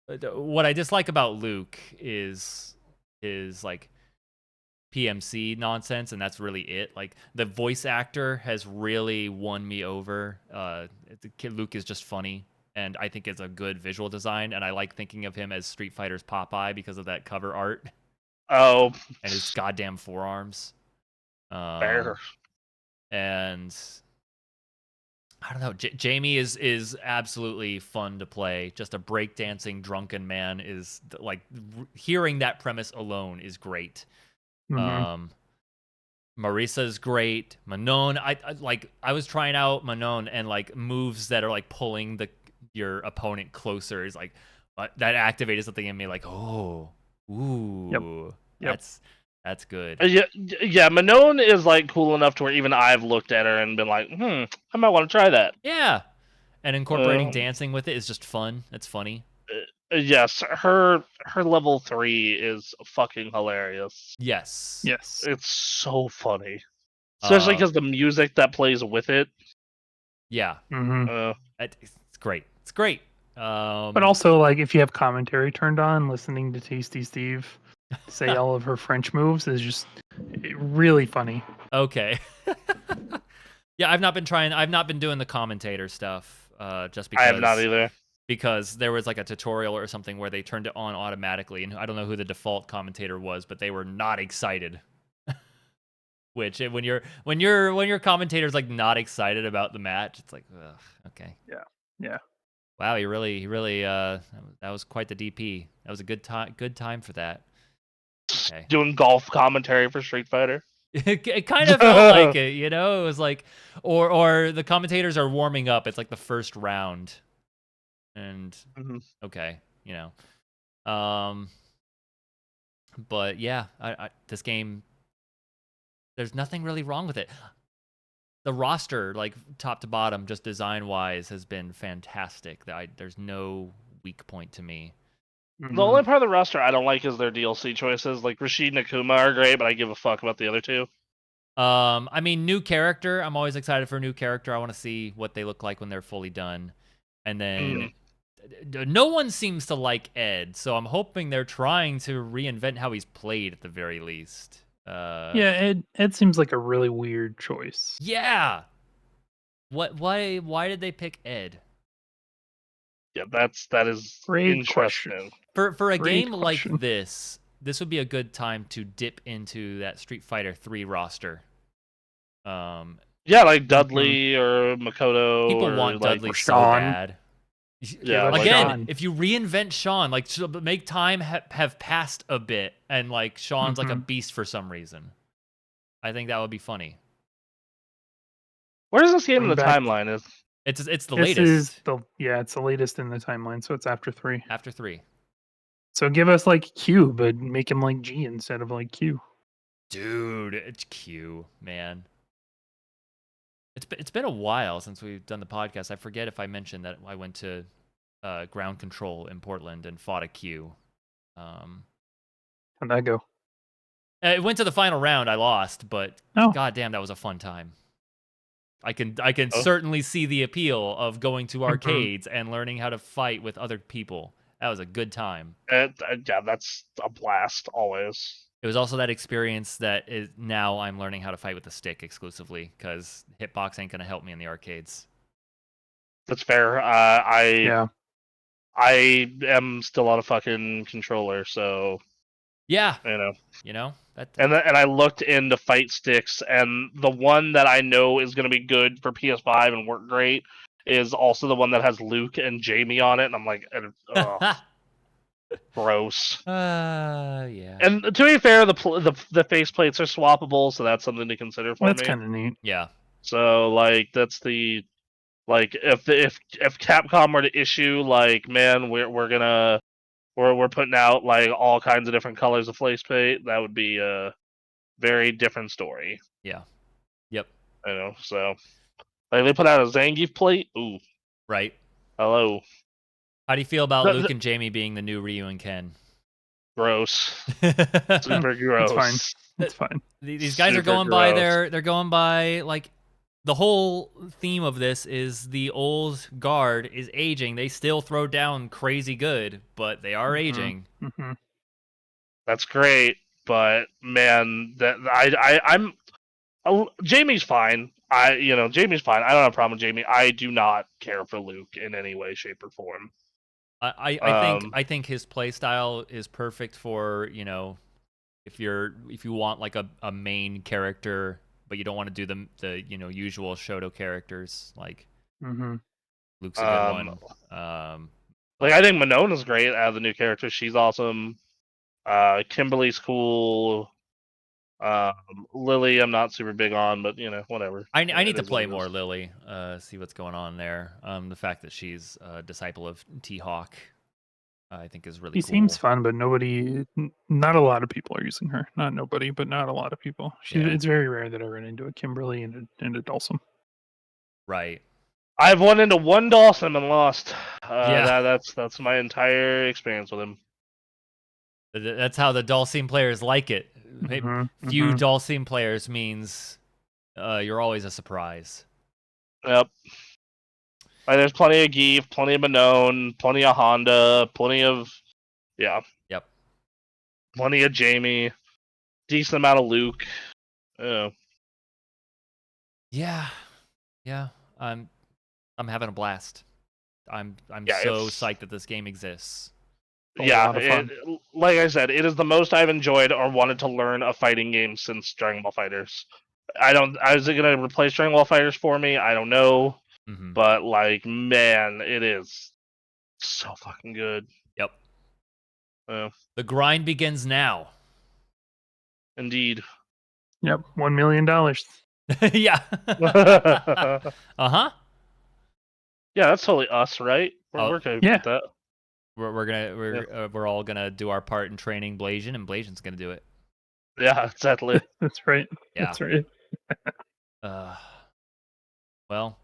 what I dislike about Luke is like PMC nonsense, and that's really it. Like the voice actor has really won me over. Luke is just funny, and I think it's a good visual design, and I like thinking of him as Street Fighter's Popeye because of that cover art. Oh, and his goddamn forearms. fair. And I don't know. Jamie is absolutely fun to play. Just a breakdancing drunken man is like hearing that premise alone is great. Marisa's great. Manon, I was trying out Manon and like moves that are like pulling your opponent closer is like that activated something in me like, oh, ooh, Yep. that's good. Yeah. Manon is like cool enough to where even I've looked at her and been like, I might want to try that. Yeah, and incorporating dancing with it is just fun. It's funny. Yes, her level 3 is fucking hilarious. Yes. It's so funny, especially because the music that plays with it. Yeah. It's great. It's great. But also, like, if you have commentary turned on, listening to Tasty Steve say all of her French moves is just really funny. Okay. Yeah, I've not been doing the commentator stuff. Just because I have not either. Because there was like a tutorial or something where they turned it on automatically, and I don't know who the default commentator was, but they were not excited. Which when your commentator's like not excited about the match, it's like, ugh, okay. Yeah. Wow, he really that was quite the DP. That was a good time for that. Okay. Doing golf commentary for Street Fighter. It kind of felt like it, you know? It was like or the commentators are warming up. It's like the first round. And okay, you know. But yeah, this game, there's nothing really wrong with it. The roster, like top to bottom, just design-wise, has been fantastic. There's no weak point to me. The only part of the roster I don't like is their DLC choices. Like Rashid and Akuma are great, but I give a fuck about the other two. I mean, new character. I'm always excited for a new character. I want to see what they look like when they're fully done. And then no one seems to like Ed, so I'm hoping they're trying to reinvent how he's played at the very least. Yeah, Ed seems like a really weird choice. Yeah. Why did they pick Ed? Yeah, that is Great interesting. question. For a Great game question. like this would be a good time to dip into that Street Fighter 3 roster. Yeah, like Dudley or Makoto. People want like Dudley so Sean. bad. Yeah, like again, Sean. if you reinvent Sean, like make time have passed a bit, and like Sean's like a beast for some reason, I think that would be funny. Where is this game in the timeline? It's the this latest. Is it's the latest in the timeline, so it's after 3. After 3. So give us like Q, but make him like G instead of like Q. Dude, it's Q, man. It's been a while since we've done the podcast. I forget if I mentioned that I went to ground control in Portland and fought a Q. How'd that go? It went to the final round. I lost, but goddamn, that was a fun time. I can certainly see the appeal of going to arcades and learning how to fight with other people. That was a good time. Yeah, that's a blast always. It was also that experience that is now I'm learning how to fight with a stick exclusively because hitbox ain't gonna help me in the arcades. That's fair. Yeah. I am still on a fucking controller, so Yeah, you know. that And I looked into fight sticks, and the one that I know is going to be good for PS5 and work great is also the one that has Luke and Jamie on it, and I'm like, ugh, gross. yeah. And to be fair, the faceplates are swappable, so that's something to consider for Well, that's me. kind of neat. Yeah. So like that's the like if Capcom were to issue like, man, we're putting out like all kinds of different colors of faceplate, that would be a very different story. Yeah. Yep. So like they put out a Zangief plate. Ooh, Right. hello, How do you feel about Luke and Jamie being the new Ryu and Ken? gross, super It's gross. fine. It's fine. These guys are Super going by gross. they're going by like the whole theme of this is the old guard is aging. They still throw down crazy good, but they are aging. Mm-hmm. That's great, but man, that I'm Jamie's fine. Jamie's fine. I don't have a problem with Jamie. I do not care for Luke in any way, shape, or form. I think his play style is perfect for, if you want like a main character, but you don't want to do the usual Shoto characters, like Luke's a good one. Like I think Minona's great out of the new characters. She's awesome. Kimberly's cool. Lily, I'm not super big on, but whatever. I need It to is what play it more is. Lily, see what's going on there. The fact that she's a disciple of T-Hawk, I think is really She cool. seems fun, but not a lot of people are using her. Not nobody, but not a lot of people. It's very rare that I run into a Kimberly and a Dulcim. Right. I've run into one Dawson and lost. Yeah. That's my entire experience with him. That's how the Dulcim players like it. Few Dulcim players means you're always a surprise. Yep. Like, there's plenty of Geef, plenty of Minone, plenty of Honda, plenty of Yep. plenty of Jamie, decent amount of Luke. Yeah. Yeah. I'm having a blast. I'm Yeah, so psyched that this game exists. A lot of fun. Like I said, it is the most I've enjoyed or wanted to learn a fighting game since Dragon Ball Fighters. Is it gonna replace Dragon Ball Fighters for me? I don't know. But like, man, it is so fucking good. Yep. Yeah. The grind begins now. Indeed. Yep, $1 million. Yeah. Uh-huh. Yeah, that's totally us, right? We're gonna get that. We're all gonna do our part in training Blasian, and Blasian's gonna do it. Yeah, exactly. That's right. Yeah. That's right. Well,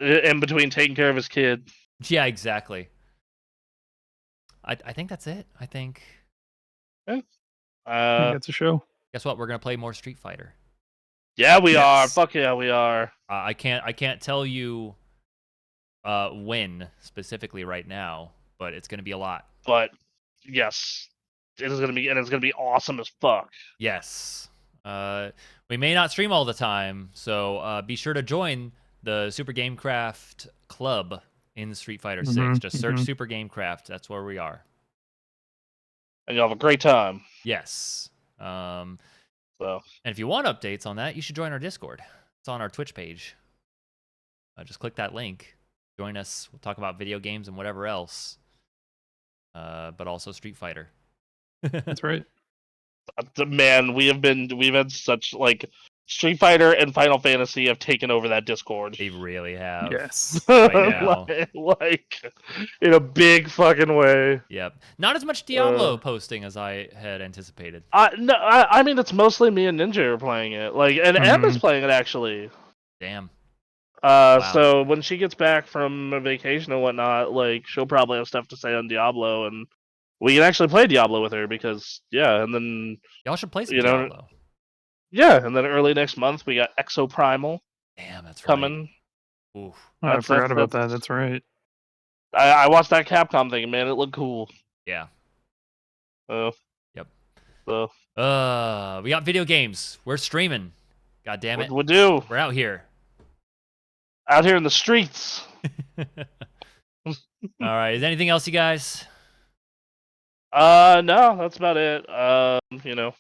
in between taking care of his kid. Yeah, exactly. I think that's it. I think. I think that's a show. Guess what? We're gonna play more Street Fighter. Yeah, we are. Fuck yeah, we are. I can't tell you when specifically right now, but it's gonna be a lot. But yes, it's gonna be awesome as fuck. Yes. We may not stream all the time, so be sure to join the Super Gamecraft Club in Street Fighter 6. Just search Super Gamecraft. That's where we are. And you'll have a great time. Yes. So. And if you want updates on that, you should join our Discord. It's on our Twitch page. Just click that link. Join us. We'll talk about video games and whatever else. But also Street Fighter. That's right. Man, we've had such like Street Fighter and Final Fantasy have taken over that Discord. They really have. Yes. Right now. like in a big fucking way. Yep. Not as much Diablo posting as I had anticipated. No, I mean it's mostly me and Ninja are playing it. Like, and Emma's playing it actually. Damn. Wow. So when she gets back from vacation and whatnot, like she'll probably have stuff to say on Diablo, and we can actually play Diablo with her because and then y'all should play some Diablo. Yeah, and then early next month we got Exo Primal. Damn, that's coming. right. Oof. Oh, I forgot about that. That's right. I watched that Capcom thing, man. It looked cool. Yeah. Yep. We got video games. We're streaming. God damn it. What we do We're out here. out here in the streets? All right. Is there anything else, you guys? No, that's about it. You know,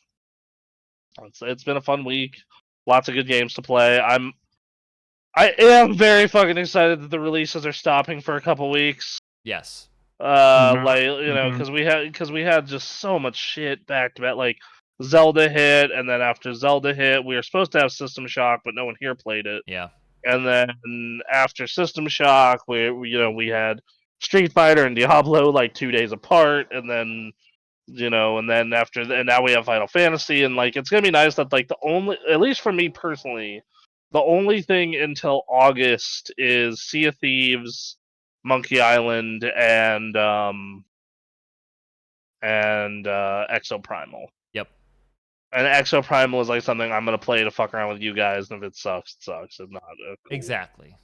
it's been a fun week. Lots of good games to play. I am very fucking excited that the releases are stopping for a couple weeks. Yes. Like you know, because we had just so much shit back to back. Like Zelda hit, and then after Zelda hit, we were supposed to have System Shock, but no one here played it. Yeah. And then after System Shock, we had Street Fighter and Diablo like 2 days apart, and then and now we have Final Fantasy, and like it's gonna be nice that like the only, at least for me personally, the only thing until August is Sea of Thieves, Monkey Island, and Exoprimal. Yep. And Exoprimal is like something I'm gonna play to fuck around with you guys, and if it sucks, it sucks. If not, cool. Exactly.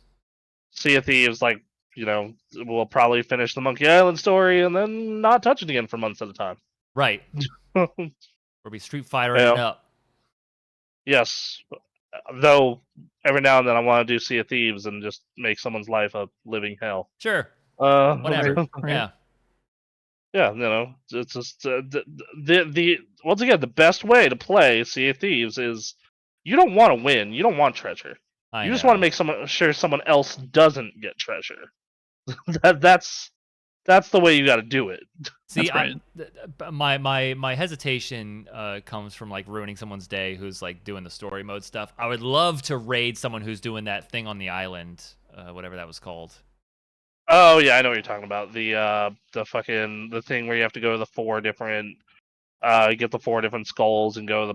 Sea of Thieves, like, we'll probably finish the Monkey Island story and then not touch it again for months at a time. Right. Or be Street Fighting it up. Yes. Though every now and then I want to do Sea of Thieves and just make someone's life a living hell. Sure. Whatever. Right. Yeah. Yeah, it's just the once again, the best way to play Sea of Thieves is you don't want to win. You don't want treasure. You just want to make sure someone else doesn't get treasure. That's the way you got to do it. See, right. my hesitation comes from like ruining someone's day who's like doing the story mode stuff. I would love to raid someone who's doing that thing on the island, whatever that was called. Oh yeah, I know what you're talking about. The thing where you have to go to the four different, get the four different skulls and go to the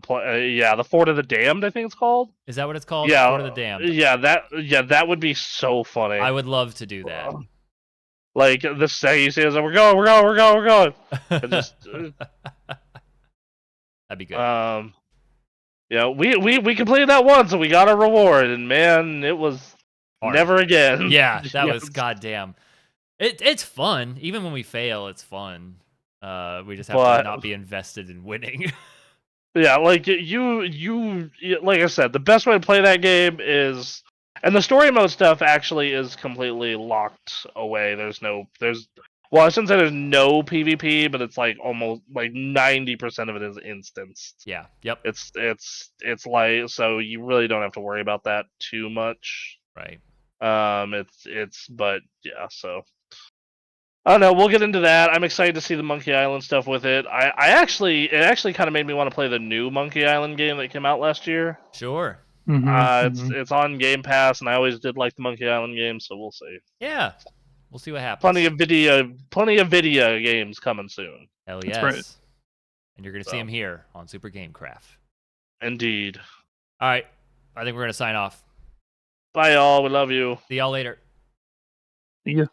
the Fort of the Damned, I think it's called. Is that what it's called? Yeah, Fort of the Damned. Yeah, that would be so funny. I would love to do that. Like the say he says, we're going. And just that'd be good. Yeah, we completed that once and we got a reward, and man, it was hard. Never again. Yeah, that was goddamn. It's fun. Even when we fail, it's fun. We just have to not be invested in winning. Yeah, like you like I said, the best way to play that game is, and the story mode stuff actually is completely locked away. Well, I shouldn't say there's no PvP, but it's like almost like 90% of it is instanced. Yeah. Yep. It's like, so you really don't have to worry about that too much. Right. But yeah, so I don't know. We'll get into that. I'm excited to see the Monkey Island stuff with it. It actually kind of made me want to play the new Monkey Island game that came out last year. Sure. It's on Game Pass, and I always did like the Monkey Island game, so we'll see. Yeah, we'll see what happens. Plenty of video games coming soon. Hell yes. Right. And you're gonna see them here on Super Gamecraft. Indeed. All right, I think we're gonna sign off. Bye, y'all. We love you. See y'all later. See ya.